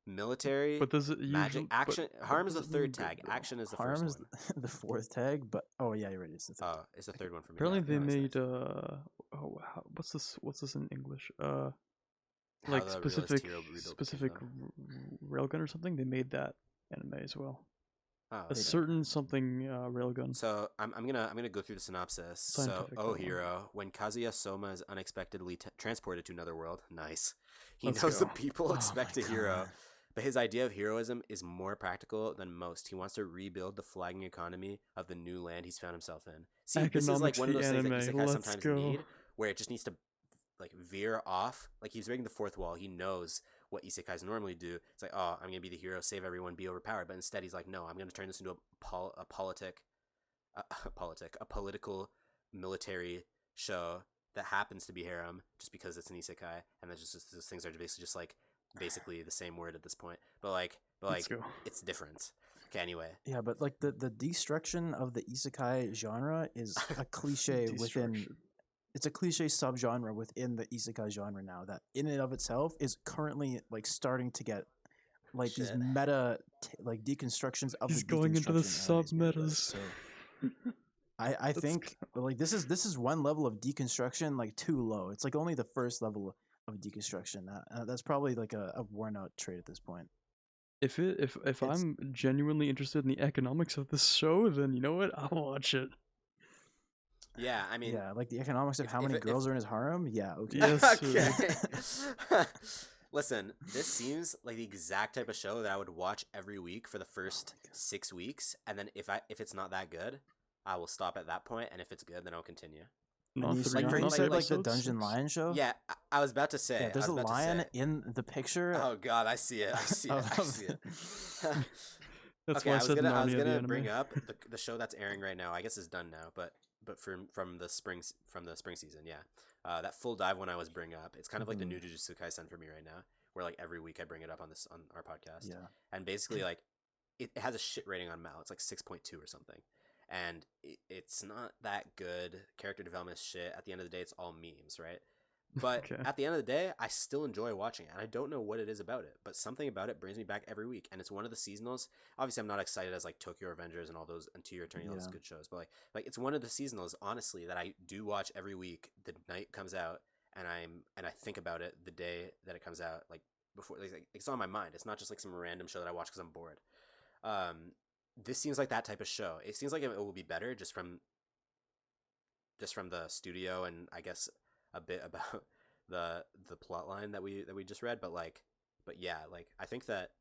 Military, But does it magic, usually, action. Harem is the does it mean third good, tag. though? Action is the Harem first is one. the fourth tag, but oh yeah, you're right. It's the third. Oh, it's the third one for me. Apparently Yeah, they nice, made nice. what's this in English? How Like the realist specific hero rebuilt the kingdom. railgun or something. They made that anime as well. Oh, A okay. certain something railgun. So I'm gonna go through the synopsis. Scientific, So, that hero, when Kazuya Soma is unexpectedly transported to another world, nice. He Let's knows the go. people Oh expect my a hero, God. but his idea of heroism is more practical than most. He wants to rebuild the flagging economy of the new land he's found himself in. See, this is like Economics one of the those things that anime, isekai let's sometimes go. need, where it just needs to like veer off. Like he's breaking the fourth wall. He knows what isekais normally do. It's like, oh, I'm gonna be the hero, save everyone, be overpowered. But instead, he's like, no, I'm gonna turn this into a political military show that happens to be harem just because it's an isekai, and that's just those things are basically the same word at this point. But Let's go. it's different. Okay, anyway. Yeah, but like the destruction of the isekai genre is a cliche within. Destruction. It's a cliche subgenre within the isekai genre now that in and of itself is currently like starting to get like these Shit. meta like deconstructions of He's the going into the deconstruction animes being done. sub-metas. So I think like this is one level of deconstruction like too low. It's like only the first level of deconstruction. That's probably like a worn out trait at this point. If It's- I'm genuinely interested in the economics of this show, then you know what? I'll watch it. Yeah, I mean, Yeah, like the economics of if- how if many it- girls are in his harem. Yeah, okay. Yes, okay. Listen, this seems like the exact type of show that I would watch every week for the first 6 weeks, and then if it's not that good, I will stop at that point, and if it's good, then I'll continue. Not And you, three, like, for- you not said like like the episodes, Dungeon 6. Lion show. Yeah, I was about to say. Yeah, there's I a was about to lion say. in the picture. Oh God, I see it. I see it. I of- see it. That's okay, why I I was said gonna Narnia the bring anime. up the show that's airing right now. I guess it's done now, but from the spring season, yeah. That full dive one I was bringing up, it's kind of like the new Jujutsu Kaisen for me right now, where like every week I bring it up on our podcast. Yeah. And basically like it has a shit rating on Mal. It's like 6.2 or something. And it's not that good. Character development is shit. At the end of the day, it's all memes, right? But Okay. at the end of the day, I still enjoy watching it. And I don't know what it is about it, but something about it brings me back every week. And it's one of the seasonals. Obviously, I'm not excited as like Tokyo Revengers and all those and To Your Eternity, all those Yeah. good shows. But like it's one of the seasonals, honestly, that I do watch every week. The night comes out, and I think about it the day that it comes out, like before. Like, it's on my mind. It's not just like some random show that I watch because I'm bored. This seems like that type of show. It seems like it will be better just from the studio, and I guess a bit about the plot line that we just read. But yeah, like I think that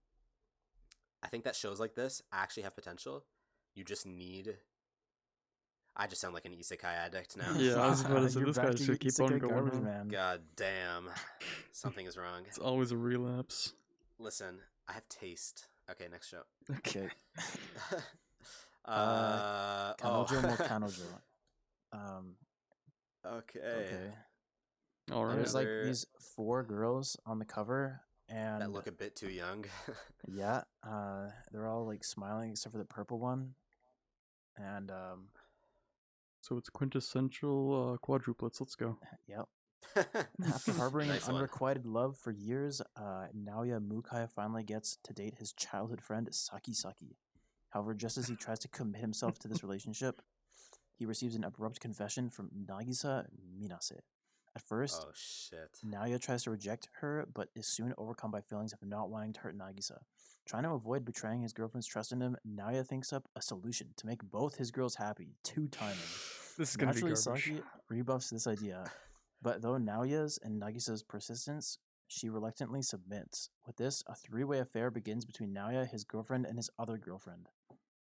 shows like this actually have potential. You just need. I just sound like an isekai addict now. Yeah, I was about to say, You're this back guy to should keep on isekai going, garbage, huh? man. God damn, something is wrong. It's always a relapse. Listen, I have taste. Okay, next show. Okay. Oh. Kanojo mo Kanojo. Okay. Okay. All right. There's like Another- these 4 girls on the cover, and That look a bit too young. yeah, they're all like smiling except for the purple one, and So it's quintessential quadruplets. Let's go. yep. After harboring Nice an one. unrequited love for years, Naoya Mukai finally gets to date his childhood friend Saki Saki. However, just as he tries to commit himself to this relationship, he receives an abrupt confession from Nagisa Minase. At first, Oh shit. Naoya tries to reject her, but is soon overcome by feelings of not wanting to hurt Nagisa. Trying to avoid betraying his girlfriend's trust in him, Naoya thinks up a solution to make both his girls happy, 2 timing. This is gonna be Naturally, garbage. Saki rebuffs this idea, but though Naoya's and Nagisa's persistence, she reluctantly submits. With this, a 3-way affair begins between Naoya, his girlfriend, and his other girlfriend,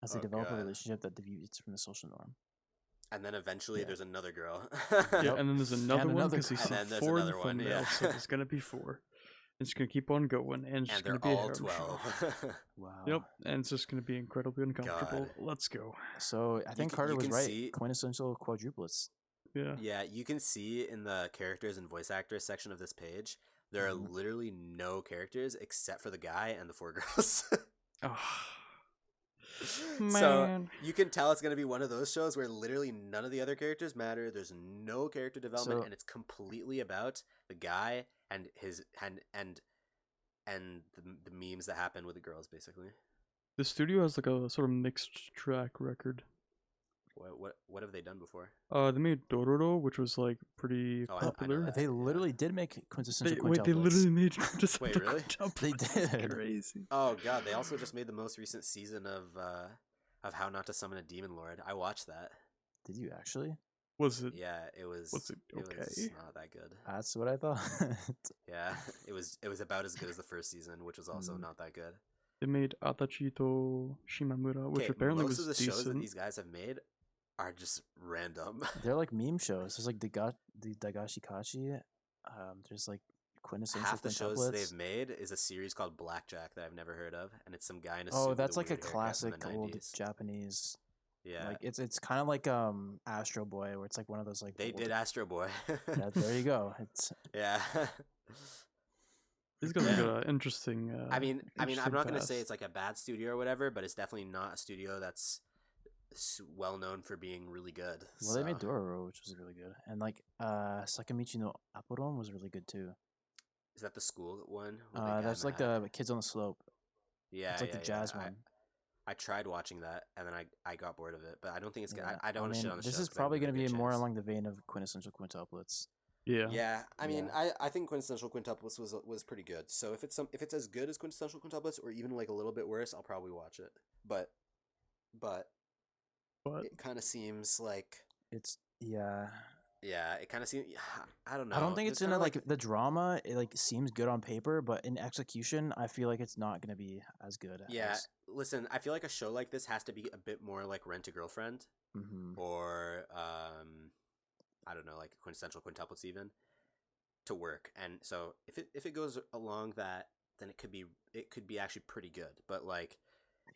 as they Oh, develop a God. relationship that deviates from the social norm. And then eventually Yeah. there's another girl. Yeah, Yep. and then there's another one another because he girl. And said then there's 4 in the another one, thumbnail, yeah. so there's gonna be 4. It's gonna keep on going, and it's And just they're gonna be a all harem show. 12. Wow. Yep, and it's just gonna be incredibly uncomfortable. God. Let's go. So I think can- Carter you was can right. see- Quintessential quadruplets. Yeah. Yeah, you can see in the characters and voice actors section of this page, there are Mhm. literally no characters except for the guy and the 4 girls. Oh, So man. you can tell it's going to be one of those shows where literally none of the other characters matter. There's no character development, So- and it's completely about the guy and his and the memes that happen with the girls, basically. The studio has like a sort of mixed track record. What have they done before? They made Dororo, which was like pretty Oh, I know popular. that. They yeah. literally did make quintessential Wait, they quintuplets. literally made just Wait, really? They did. Crazy. Oh god, they also just made the most recent season of How Not to Summon a Demon Lord. I watched that. Did you actually? Was it? Yeah, it was. Was it was okay? not that good. That's what I thought. Yeah, it was about as good as the first season, which was also Mm. not that good. They made Atachito Shimamura, which Okay, apparently most was of the shows that decent. these guys have made are just random. They're like meme shows. There's like the Dagashi Kachi. There's like quintessential Half the shows quintuplets. they've made is a series called Blackjack that I've never heard of, and it's some guy in a suit Oh, with that's like a weird haircut from classic the old 90s. Japanese. Yeah, Like it's kind of like Astro Boy, where it's like one of those like they old- did Astro Boy. Yeah, there you go. It's Yeah. These guys Yeah. have got an interesting. I mean, I'm interesting not gonna say past. it's like a bad studio or whatever, but it's definitely not a studio that's well known for being really good. well, they made so- Dororo, which was really good, and like Sakamichi no Aporon was really good too. Is that the school one? with the guy in That's the like hat? the Kids on the Slope. Yeah, It's like yeah, the jazz yeah. one. I tried watching that, and then I got bored of it. But I don't think it's gonna. Yeah, I don't want to shit on the this show is 'cause I probably really going to be get a more chance. along the vein of quintessential quintuplets. Yeah. Yeah, I mean, Yeah. I think Quintessential Quintuplets was pretty good. So if it's as good as Quintessential Quintuplets, or even like a little bit worse, I'll probably watch it. But But it kind of seems like It's it kind of seems. I don't know. I don't think it's There's gonna kinda, like the drama. It like seems good on paper, but in execution, I feel like it's not gonna be as good. Yeah, as, listen, I feel like a show like this has to be a bit more like Rent a Girlfriend, Mhm. or I don't know, like Quintessential Quintuplets even, to work. And so if it goes along that, then it could be actually pretty good. But like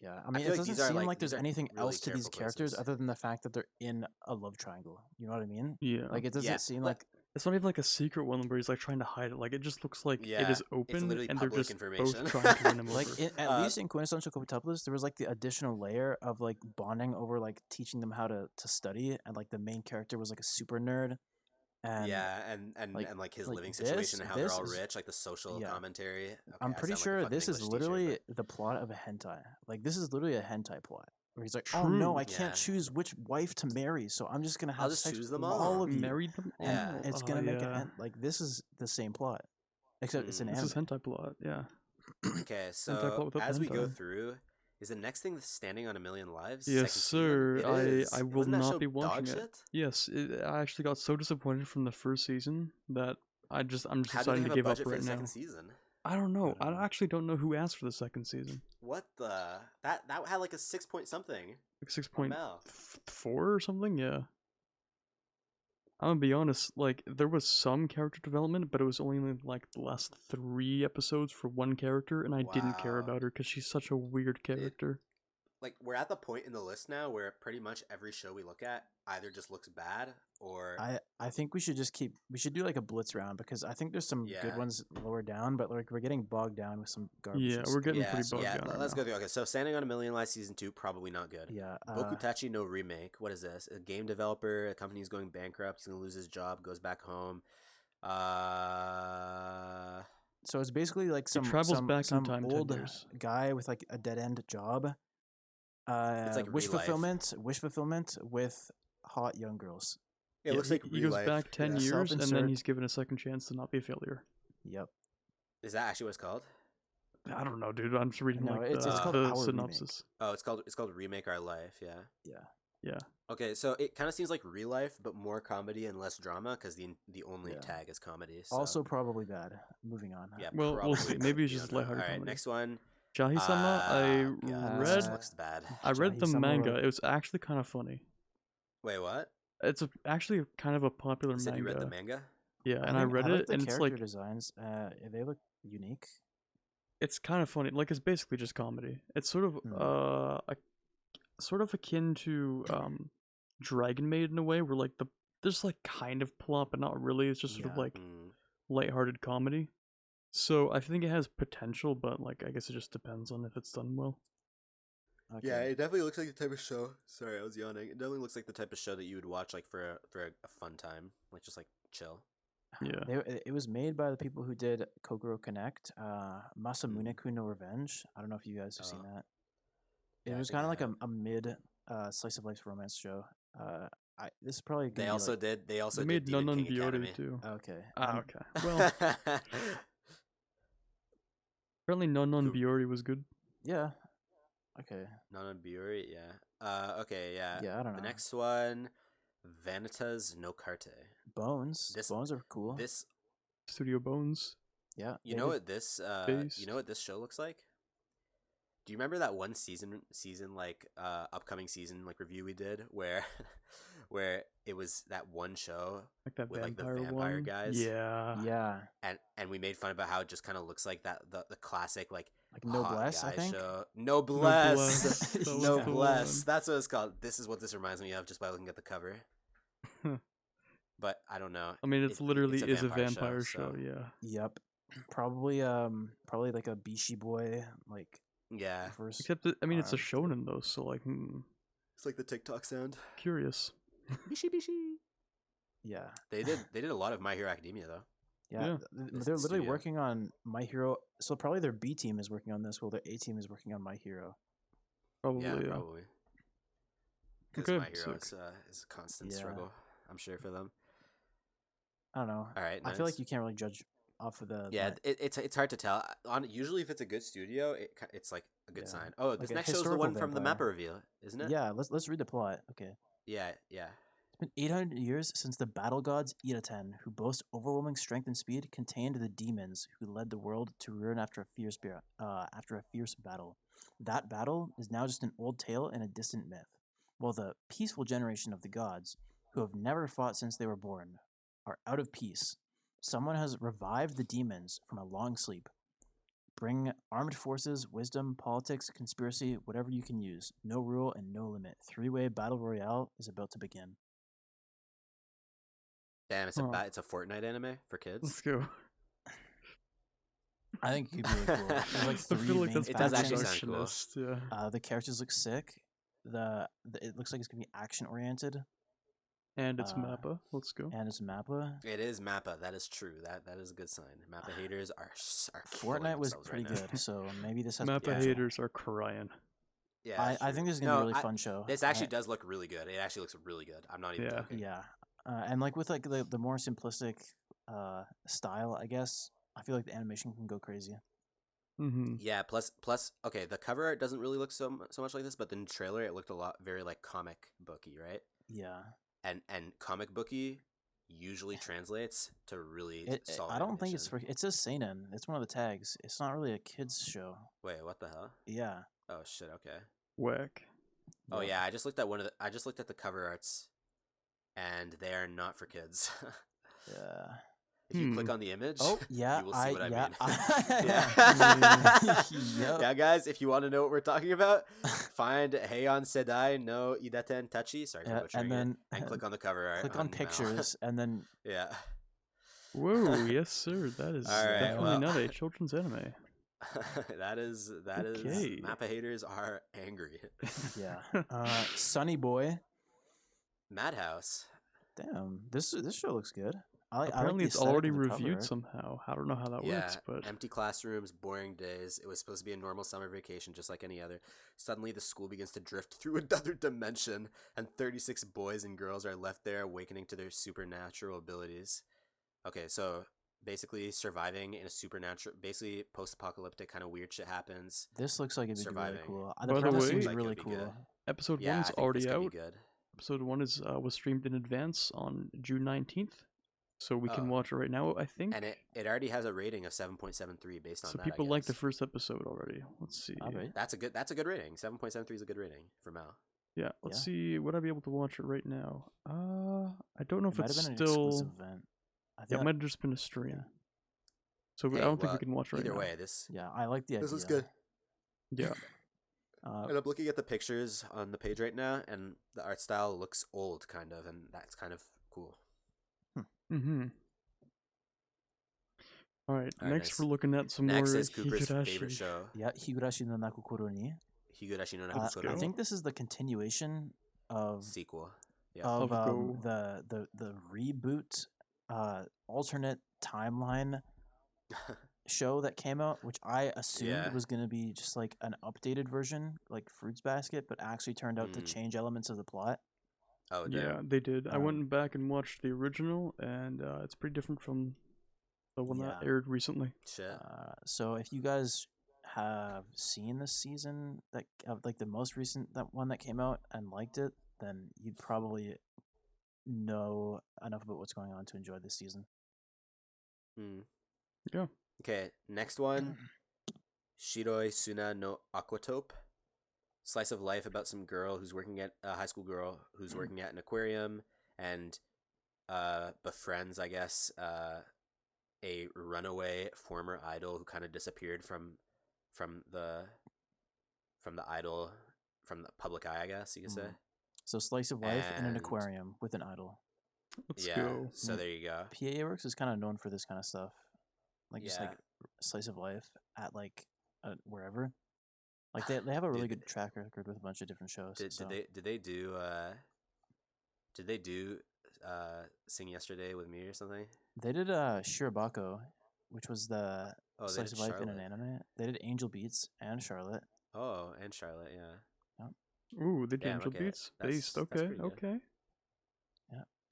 Yeah, I mean, feel it like these doesn't are, seem like, like these there's are anything really else to these careful characters choices. other than the fact that they're in a love triangle. You know what I mean? Yeah. Like, it doesn't Yeah, seem but- like It's not even like a secret one where he's like trying to hide it. Like it just looks like it Yeah, is it's open literally and they're public just information. both trying to win him like over. at Uh, least in quintessential quintuplets, there was like the additional layer of like bonding over like teaching them how to study, and like the main character was like a super nerd, and yeah, and like- like his like living situation and how they're this all is- rich, like the social yeah. commentary. Okay, I'm I pretty sound like a sure fucking this is English teacher, literally but- the plot of a hentai. Like this is literally a hentai plot where he's like, "Oh no, True. I can't Yeah. choose which wife to marry, so I'm just gonna have I'll just sex choose with them all." all of you." Married them And Yeah. all. it's gonna make yeah. it like this is the same plot, except it's an Mm. This is anime. hentai plot. Yeah. Okay, plot so without as we go hentai. through, is the next thing Standing on a Million Lives? Yes, second season? sir. It I is. will Wasn't that not show be watching dog it. shit? Yes, I actually got so disappointed from the first season that I'm just How do they deciding to have a give up budget for right the now. second season? I don't know. I don't know. I actually don't know who asked for the second season. What the? That had like a 6 point something. Like 6.4 Mel. or something. Yeah. I'm gonna be honest. Like there was some character development, but it was only like the last 3 episodes for one character, and I didn't care Wow. about her because she's such a weird character. Like we're at the point in the list now where pretty much every show we look at either just looks bad or I think we should do like a blitz round because I think there's some Yeah. good ones lower down, but like we're getting bogged down with some garbage. Yeah, that's we're good. getting pretty bogged yeah. down right Let's now. go through. Okay, so Standing on a Million Lives season 2 probably not good. Yeah, Bokutachi no remake. What is this? A game developer, a company's going bankrupt. He's gonna lose his job. Goes back home. so it's basically like some travels back in some time 10 old years. guy with like a dead end job. like wish real life. fulfillment with hot young girls. It Yeah, looks like he real goes life. back 10 Yeah. years, and then Self-insert. he's given a second chance to not be a failure. Yep. Is that actually what it's called? I don't know, dude. I'm just reading No, like it's called the Our Remake. synopsis. Oh, it's called Remake Our Life. Yeah. Yeah. Yeah. Okay, so it kind of seems like real life, but more comedy and less drama because the only Yeah. tag is comedy. So. Also probably bad. Moving on. yeah, Well, we'll probably see. not Maybe it's be just on that. lighthearted All right, comedy. next one. Jahi-sama, God, this read just looks bad. I read the Jahi-sama manga. wrote- It was actually kind of funny. Wait, what? It's actually kind of a popular You said manga. you read the manga? Yeah, and I think- read like it, the and it's character like designs. They look unique. it's kind of funny. Like it's basically just comedy. It's sort of sort of akin to Dragon Maid in a way, where like there's like kind of plot, but not really. It's just sort of Yeah. like Mm. lighthearted comedy. So I think it has potential, but like I guess it just depends on if it's done well. Okay. Yeah, it definitely looks like the type of show. Sorry, I was yawning. It definitely looks like the type of show that you would watch like for a fun time, like just like chill. Yeah. It was made by the people who did Kokoro Connect, Masamune Mm. Kun no Revenge. I don't know if you guys have seen Oh. that. Yeah, It I was think kind I of like have. a mid slice of life romance show. This is probably They gonna also be did. They also They did made Demon Non King Biore Academy. too. like, okay. Okay. Well, apparently Non Cool. Biore was good. Yeah. Okay. Non Biori, yeah. Okay, yeah. Yeah, I don't know. The next one, Vanitas no Carte. Bones. This- Bones are cool. This, Studio Bones. Yeah. you they know did- what this, Based. you know what this show looks like? Do you remember that one season like upcoming season like review we did where, where it was that one show Like that with, like, the vampire vampire one. guys? Yeah. Yeah. and we made fun about how it just kind of looks like that the classic like Like Noblesse, I guy think. show. Noblesse. Noblesse. That was the Noblesse. one. That's what it's called. This is what this reminds me of just by looking at the cover. But I don't know. I mean, it's literally it's a vampire show. so- Yeah. Yep. Probably like a Bishi boy like Yeah, first. Except, I mean, it's a Uh, shonen though, so like, it's like the TikTok sound. curious. Bishi bishi. Yeah. They did a lot of My Hero Academia though. Yeah, Yeah. This they're literally studio. working on My Hero. So probably their B team is working on this, while their A team is working on My Hero. Probably. Yeah, Yeah. probably. Because Okay, My Hero sick. is a constant Yeah. struggle. I'm sure for them. I don't know. All right, I feel nice. like you can't really judge off of the. Yeah, that. it's hard to tell. Usually if it's a good studio, it's like a good Yeah. sign. Oh, this Like a next show is the historical one from the vampire. Mappa reveal, isn't it? Yeah. Let's read the plot. Okay. Yeah. It's been 800 years since the battle gods Iraten, who boast overwhelming strength and speed, contained the demons who led the world to ruin after a fierce battle. That battle is now just an old tale and a distant myth, while the peaceful generation of the gods, who have never fought since they were born, are out of peace. Someone has revived the demons from a long sleep, Bring armed forces, wisdom, politics, conspiracy, whatever you can use. No rule and no limit. 3-way battle royale is about to begin. Damn, it's Huh. it's a Fortnite anime for kids. Let's go. I think it could be really cool. There's like I 3 feel like main that's It does factions. actually sound cool. perfectionist, yeah. The characters look sick. It looks like it's gonna be action oriented, And it's Uh, Mappa. Let's go. and it's Mappa. It is Mappa. That is true. That is a good sign. Mappa haters are killing Fortnite was themselves pretty right now. good, so maybe this has Mappa potential. haters are crying. Yeah, I true. think this is gonna be a really fun show. This actually does look really good. It actually looks really good. I'm not even Yeah. joking. Yeah, and like with like the more simplistic style, I guess I feel like the animation can go crazy. Mm-hmm. Yeah. Plus, okay, the cover art doesn't really look so much like this, but in the trailer it looked a lot very like comic booky, right? Yeah, And comic booky usually translates to really solid. I don't think it's animation. for. It says seinen. It's one of the tags. It's not really a kids show. Wait, what the hell? Yeah. Oh shit. Okay. Whack. Oh yeah, I just looked at the cover arts, and they are not for kids. Yeah. If you click on the image, Oh yeah. you will see what I yeah. mean. yeah. Yeah. Yeah, guys, if you want to know what we're talking about, find Heian Sedai no Idaten Tachi. Sorry for Yeah, butchering and then it. And click on the cover art. click on Mal. pictures, and then Yeah. Whoa, yes sir. That is All right, definitely well. not a children's anime. that is Okay. Mappa haters are angry. yeah. Sunny Boy. Madhouse. Damn, this show looks good. I like Apparently the it's aesthetic already of the cover reviewed art. somehow. I don't know how that Yeah, works, but empty classrooms, boring days. It was supposed to be a normal summer vacation, just like any other. Suddenly, the school begins to drift through another dimension, and 36 boys and girls are left there, awakening to their supernatural abilities. Okay, so basically, surviving in a supernatural, basically post-apocalyptic kind of weird shit happens. This looks like it'd be really Surviving. cool. By The the premise way- seems Like, really it'd be good. cool. episode Yeah, I 1's think already this could out. be good. Episode 1 is was streamed in advance on June 19th. So we can Oh. watch it right now, I think. And it already has a rating of 7.73 based on So that. people I like the guess. first episode already. Let's see. Alright. That's a good rating. 7.73 is a good rating for Mal. Yeah, let's Yeah. see. Would I be able to watch it right now? I don't know It if might it's have been an still. exclusive event. I Yeah, think it might have just been a stream. yeah. So I Hey, don't think well, we can watch it right Either now. way, this Yeah, I like the idea. this was good. Yeah. And I'm looking at the pictures on the page right now, and the art style looks old, kind of, and that's kind of cool. Mm-hmm. All right. Alright, Next, nice. we're looking at some Next more is Cooper's favorite Higurashi. show, Yeah, Higurashi no Nakokoro ni. Higurashi no Let's Nakokoro. I go. think this is the continuation of Sequel. Yeah. of Of Go. the reboot alternate timeline show that came out, which I assumed Yeah. was going to be just like an updated version, like Fruits Basket, but actually turned out to Mm. change elements of the plot. Oh, Yeah, damn. they did. I Um, went back and watched the original, and it's pretty different from the one that Yeah. aired recently. Shit. So if you guys have seen this season, that like the most recent that one that came out and liked it, then you'd probably know enough about what's going on to enjoy this season. Hmm. Yeah. Okay, next one. Shiroi Suna no Aquatope. Slice of life about some girl who's working at a high school girl who's working at an aquarium and befriends, I guess, a runaway former idol who kind of disappeared from the idol, from the public eye, I guess you could say. Mhm. So slice of life in an And- aquarium with an idol. Let's Yeah. go. So Mm. there you go. PAA Works is kind of known for this kind of stuff, like just Yeah. like slice of life at like wherever. Like they have a really Did- good track record with a bunch of different shows. Did so. they do Sing Yesterday with Me or something? They did Shirobako, which was the Oh, they slice did of life in an Charlotte. anime. They did Angel Beats and Charlotte. Oh, and Charlotte, yeah. Ooh, the Damn, Angel okay, Beats that's- based. that's Okay, pretty good. okay.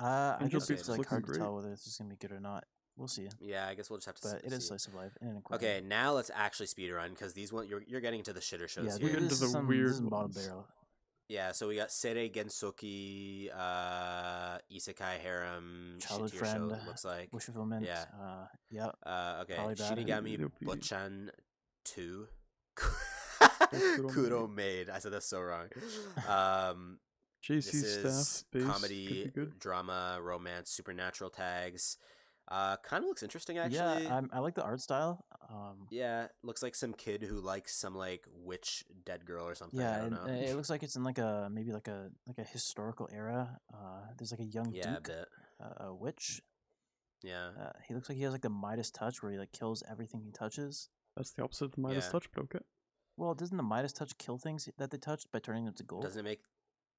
I Angel guess Beats it's is like looking hard to great. tell whether this is gonna be good or not. We'll see. Yeah, I guess we'll just have to But it is see. slice of life in an aquarium. Okay, now let's actually speed run because these one you're getting to the shitter shows Yeah, here. We're getting this to is the some weird this is bottom ones. barrel. Yeah, so we got Seirei Gensoki, Isekai Harem, Childhood shittier friend, show, looks like. Wish fulfillment. Yeah. Yeah. Okay, probably bad. Shinigami It'll be- Bochan 2. Kuro Kuro Maid. I said that so wrong. JC This is staff based. comedy, Could be good. drama, romance, supernatural tags. Kind of looks interesting actually. Yeah, I like the art style. Yeah, looks like some kid who likes some like witch dead girl or something. I Yeah, don't and know. it looks like it's in like a maybe like a historical era. There's like a young Yeah, a duke, bit. a witch. Yeah. He looks like he has like the Midas touch, where he like kills everything he touches. That's the opposite of the Midas Yeah. touch, but okay. Well, doesn't the Midas touch kill things that they touch by turning them to gold? Doesn't it make?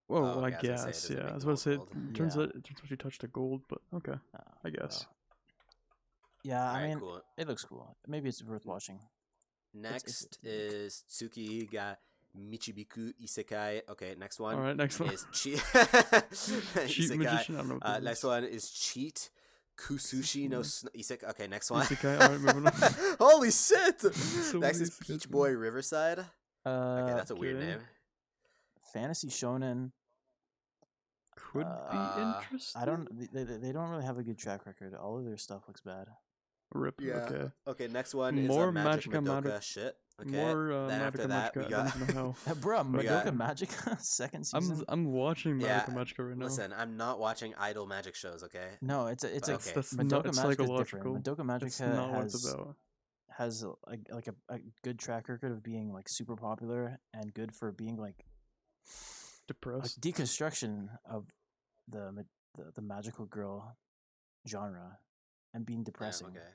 Well, Oh, I okay, I was gonna say, guess, does it yeah. make I was them about to say, all gold? it turns Yeah. out it turns out you touched to gold, but okay, I guess. well, yeah, I Alright, mean, cool. it looks cool. Maybe it's worth watching. Next unique. is Tsuki ga Michibiku Isekai. Okay, next one All right, next one. is Cheat Cheat magician. I don't know what that next is. one is Cheat Kusushi no Isekai. Okay, next one. Isekai, alright, moving on. Holy shit! So Next many is isekais, Peach man. Boy Riverside. Okay, that's a weird okay. name. Fantasy shonen. Could be Uh, interesting. I don't. They don't really have a good track record. All of their stuff looks bad. Rip. Yeah. Okay. Okay, next one is More Magic Magica Madoka Madoka- shit. Okay. More then after Madoka that, Magica. we I got. don't even know how. Bruh, We got- Madoka Magica second season. I'm watching Yeah, Madoka Magica right now. Listen, I'm not watching idol magic shows. Okay. No, it's a Okay. That's Madoka not. It's Magica is psychological. different. Madoka That's Magica not what it's has about. has a good track record of being like super popular and good for being like a Depressed. deconstruction of the magical girl genre and being Damn, depressing. okay.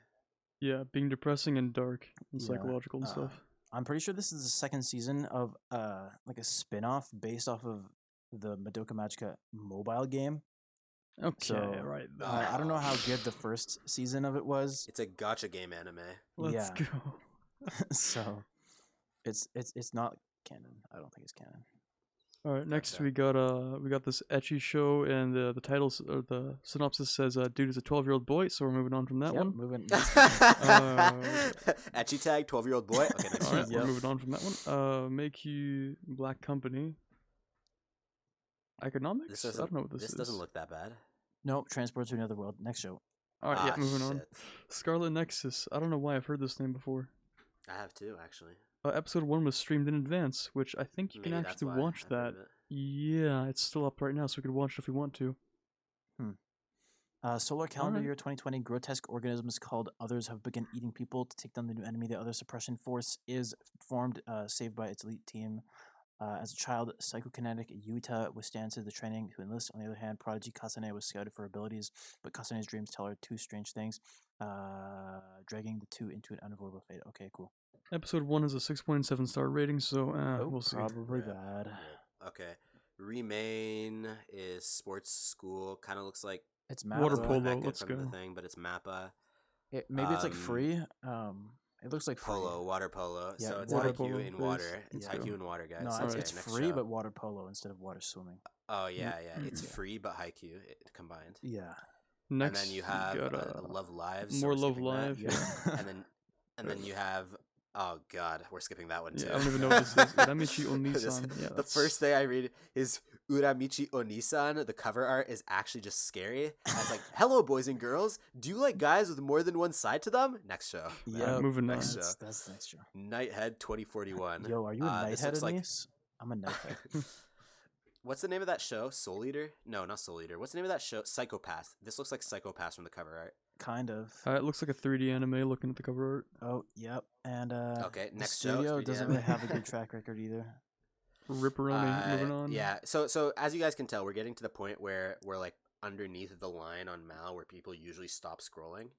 Yeah, being depressing and dark and Yeah, psychological and uh, stuff. I'm pretty sure this is the second season of like a spin-off based off of the Madoka Magica mobile game. Okay, so, right. I don't know how good the first season of it was. It's a gotcha game anime. Let's yeah. go. So it's not canon. I don't think it's canon. All right, next Gotcha. we got this etchy show, and the titles or the synopsis says, "Dude is a 12-year-old boy," so we're moving on from that Yep, one. moving. Etchy tag, 12-year-old boy. Okay, next All one. right, Yep. we're moving on from that one. Make you Black Company. Economics? This I doesn't. don't know what this This is. doesn't look that bad. Nope, transport to another world. Next show. All right, yeah, Ah, moving on. shit. Scarlet Nexus. I don't know why I've heard this name before. I have two actually. Episode 1 was streamed in advance, which I think you can Maybe that's actually why watch I've heard that. of it. Yeah, it's still up right now, so we could watch it if we want to. Solar calendar Alright. year 2020. Grotesque organisms called Others have begun eating people to take down the new enemy. The Other Suppression Force is formed, saved by its elite team. As a child, psychokinetic Yuta withstands the training to enlist. On the other hand, prodigy Kasane was scouted for abilities, but Kasane's dreams tell her two strange things, dragging the two into an unavoidable fate. Okay, cool. Episode 1 is a 6.7 star rating, so we'll see. Probably Rip, bad. rip. Okay. Remain is sports school. Kind of looks like It's Water Mappa. polo, Mecca let's from the go. thing, but it's Mappa. Maybe it's like Um, free. It looks like free. Polo, water polo. Yeah, so it's water IQ polo, in please. water. It's Yeah. IQ in water, guys. No, Alright. it's next free, show. but water polo instead of water swimming. Oh yeah, yeah. It's Yeah. free but haiku combined. Yeah. Next, And then you have got, Love Live. more we're Love skipping that. Live. Yeah. and then you have oh god, we're skipping that one too. Yeah, I don't even know what this is. Uramichi This- Onisan. Yeah, the that's- first thing I read is Uramichi Onisan. The cover art is actually just scary. And it's like, hello boys and girls. Do you like guys with more than one side to them? Next show. Yeah. moving on. next show. That's the next show. Nighthead 2041. Yo, are you a this nighthead, looks like Anise? I'm a nighthead. what's the name of that show? Soul Eater? No, not Soul Eater. What's the name of that show? Psychopath. This looks like Psychopath from the cover art. Kind of. It looks like a 3D anime looking at the cover art. Oh, yep. And Okay, the next show, studio 3D doesn't anime. really have a good track record either. Ripperoni. Moving on. Yeah. So as you guys can tell, we're getting to the point where we're like underneath the line on Mal where people usually stop scrolling.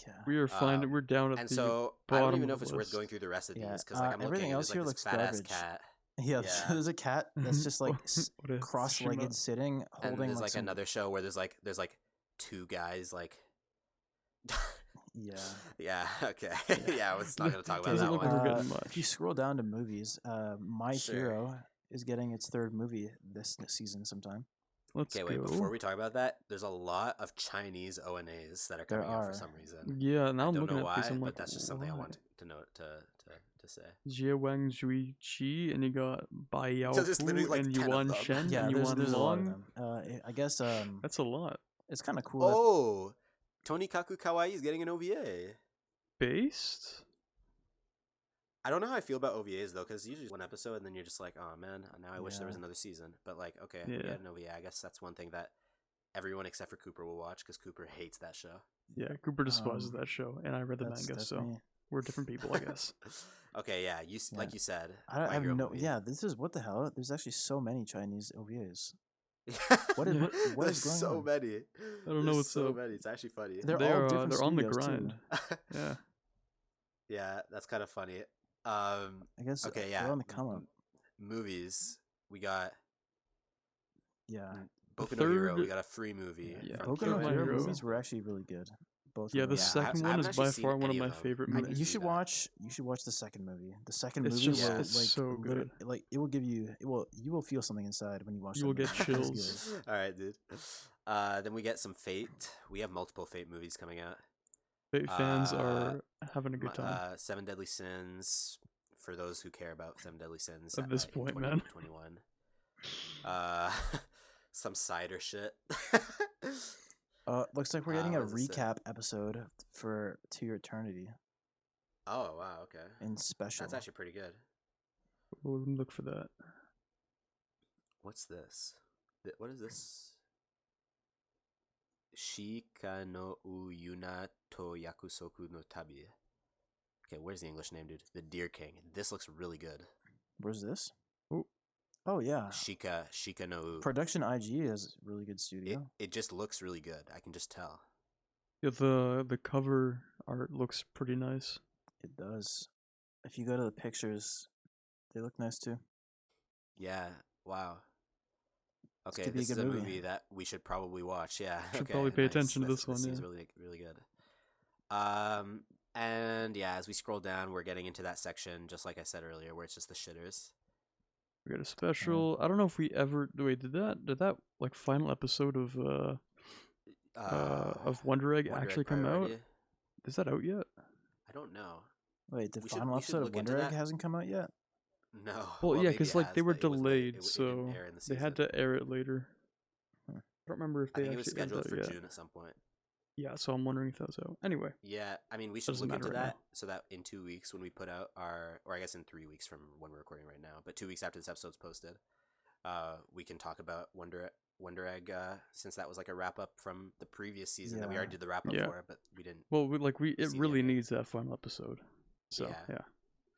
Yeah. We are finding Um, we're down at And the so I don't bottom even know of if the it's worth list. going through the rest of Yeah, these because like I'm everything looking else and here there's like looks this fat ass garbage. cat. Yeah, Yeah. there's a cat that's just like What is cross-legged Shima? sitting, And holding there's like, like some... another show where there's like two guys like Yeah. yeah, okay. Yeah. Yeah, it's not gonna talk about Doesn't that look one. like we're getting If you much. scroll down to movies, My Sure. Hero is getting its third movie this season sometime. Let's Okay, go. wait, before we talk about that, there's a lot of Chinese ONAs that are There coming out for are. some reason. Yeah, now I I'm don't looking know at why, these. I'm like, but that's just something I why? want to note to say. Jie Wang Zhui Qi, and you got Bai Yao So there's literally, Fu, like, and 10 of Yuan them. Shen, Yeah, and Yuan there's a lot of Long. them. I guess That's a lot. it's kind of cool. that- Oh, Tony Kaku Kawaii is getting an OVA. Based? I don't know how I feel about OVAs though, because usually one episode and then you're just like, oh man, now I wish there was Yeah. another season. But like, okay, we Yeah. get an OVA. I guess that's one thing that everyone except for Cooper will watch because Cooper hates that show. Yeah, Cooper despises Um, that show, and I read the manga, That's so me. we're different people, I guess. Okay, yeah, like Yeah. you said, I My have Hero no. movie. Yeah, this is what the hell. There's actually so many Chinese OVAs. What Yeah. what is There's going so on? many. I don't know There's what's so up. many. It's actually funny. They're They all are different they're on the studios, too. grind. Yeah. Yeah, that's kind of funny. I guess Okay, they're yeah. on the come up. Movies. We got Yeah, Boku no Hero. We third- got a free movie. Yeah, from Boku no My Hero Hero. movies were actually really good. Both. Yeah, of the them. I- second I one haven't is actually by seen far one of any my of them. favorite I need movies. to You do should that. watch. You should watch the second movie. The second It's movie just will it's like so good. like it will give you. You will feel something inside when you watch. You will that get movie. It's chills. good. All right, dude. Then we get some Fate. We have multiple Fate movies coming out. Fate fans Uh, are having a good time. Seven Deadly Sins. For those who care about Seven Deadly Sins. At this in point, man. 2021. Some cider shit. Looks like we're getting a what does it say? recap episode for To Your Eternity Oh wow, okay. in special. That's actually pretty good. We'll look for that. What's this? What is this? Shika no Uyuna to Yakusoku no Tabi. Okay, where's the English name, dude? The Deer King. This looks really good. Where's this? Oh. Oh yeah. Shika no U. Production IG has really good It, studio. it just looks really good. I can just tell. Yeah, the cover art looks pretty nice. It does. If you go to the pictures, they look nice too. Yeah. Wow. Okay, could be a this is good a movie. movie that we should probably watch. Yeah. Should okay, probably pay nice. attention to this one, seems yeah. really really good. And yeah, as we scroll down, we're getting into that section, just like I said earlier, where it's just the shitters. We got a special. I don't know if we ever did that like final episode of Wonder Egg Wonder actually Egg come out? Priority? Is that out yet? I don't know. Wait, the We should- final we should episode of look into Wonder Egg that. hasn't come out yet? No. Well, yeah, maybe because it like has, they were but it was late. delayed, It so didn't air in the they had season. to air it later. Huh. I don't remember if I they think it was actually aired scheduled that for yet. June at some point. Yeah, so I'm wondering if that was out. Anyway, Yeah, I mean, we should Doesn't look into matter right that now. so that in 2 weeks when we put out or I guess in 3 weeks from when we're recording right now, but 2 weeks after this episode's posted, we can talk about Wonder Egg since that was like a wrap up from the previous season that we Yeah. already did the wrap up Yeah. for, but we didn't. well, it See the really ending. needs that final episode. So Yeah.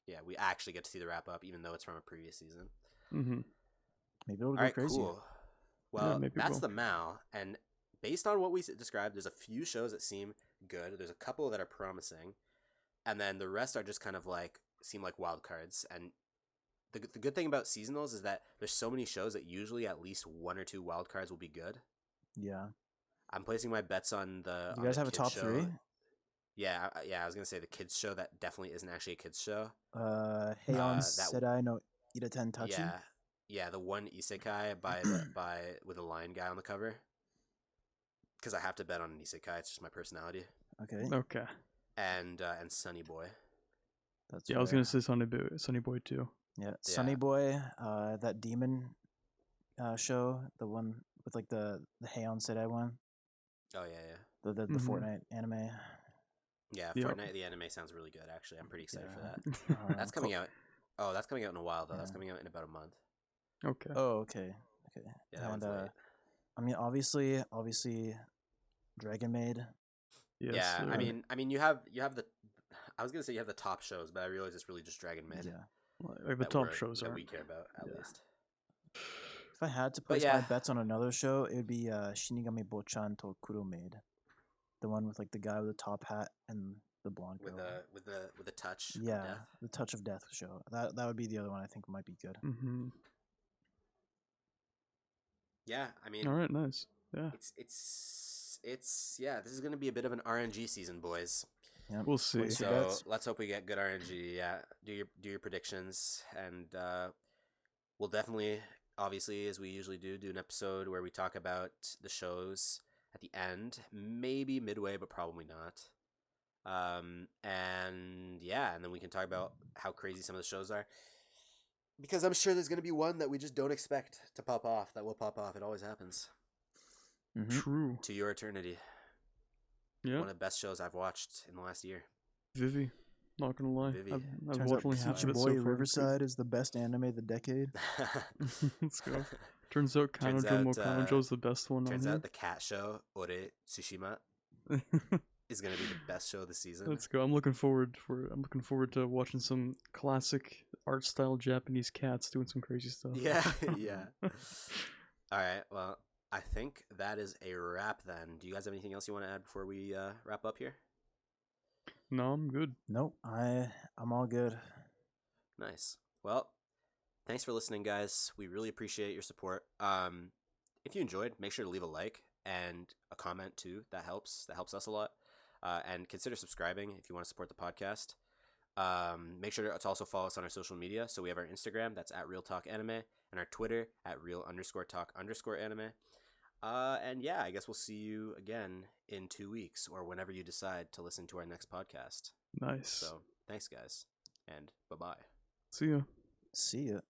Yeah, we actually get to see the wrap up, even though it's from a previous season. Mm-hmm. Maybe it'll All go right, crazy. cool. Well, maybe it that's will. the Mal, and based on what we described, there's a few shows that seem good. There's a couple that are promising, and then the rest are just kind of like seem like wild cards. And the good thing about seasonals is that there's so many shows that usually at least 1 or 2 wild cards will be good. Yeah. I'm placing my bets on the. You on guys the have a kids top show. 3? Yeah, I was gonna say the kids show that definitely isn't actually a kids show. Heian that- Sedai no Iraten Tachi. Yeah, the one isekai by with a lion guy on the cover. Because I have to bet on an isekai. It's just my personality. Okay. Okay. And Sunny Boy. That's Yeah, I was fair. gonna say Sunny Boy too. Yeah, Sunny Yeah. Boy, that demon show, the one with like the Heian Sedai one, Oh yeah. the Mhm. Fortnite anime. Yeah, Yep. Fortnite the anime sounds really good. Actually, I'm pretty excited for Yeah. that. That's coming out. Oh, that's coming out in a while though. That's Yeah. coming out in about a month. Okay. Oh, okay. Yeah, that one's late. I mean, obviously, Dragon Maid. Yes, Yeah, I mean, you have the. I was gonna say you have the top shows, but I realize it's really just Dragon Maid. Yeah. like the that top we're- shows that are. we care about at Yeah. least. If I had to place yeah. my bets on another show, it would be Shinigami Bochan to Kuro Maid, the one with like the guy with the top hat and the blonde girl. With the touch. of Yeah, death. the Touch of Death show. That would be the other one I think might be good. Mm-hmm. Yeah, I mean, All right, nice. Yeah, it's yeah. This is gonna be a bit of an RNG season, boys. Yep. we'll see. Place your So bets. let's hope we get good RNG. Yeah, do your predictions, and we'll definitely, obviously, as we usually do an episode where we talk about the shows at the end, maybe midway, but probably not. And yeah, and then we can talk about how crazy some of the shows are, because I'm sure there's gonna be one that we just don't expect to pop off. That will pop off. It always happens. Mhm. True. To Your Eternity, Yeah, one of the best shows I've watched in the last year. Vivi. Not gonna lie, Vivi. I've Turns watched out only half Peachy of it Boy so far. It's good. Riverside is the best anime of the decade. Let's go. Turns out Turns Kanojo out, Mokanojo's the best one Turns on out the cat show Ore Tsushima here. is gonna be the best show of the season. Let's go. I'm looking forward to watching some classic art style Japanese cats doing some crazy stuff. Yeah, yeah. All right. Well, I think that is a wrap then. Do you guys have anything else you want to add before we wrap up here? No, I'm good. Nope, I'm all good. Nice. Well, thanks for listening, guys. We really appreciate your support. If you enjoyed, make sure to leave a like and a comment too. That helps. That helps us a lot. And consider subscribing if you want to support the podcast. Make sure to also follow us on our social media. So we have our Instagram, that's at Real Talk Anime, and our Twitter at Real_Talk_Anime. And yeah, I guess we'll see you again in 2 weeks or whenever you decide to listen to our next podcast. Nice. So thanks, guys, and bye-bye. See ya. See ya.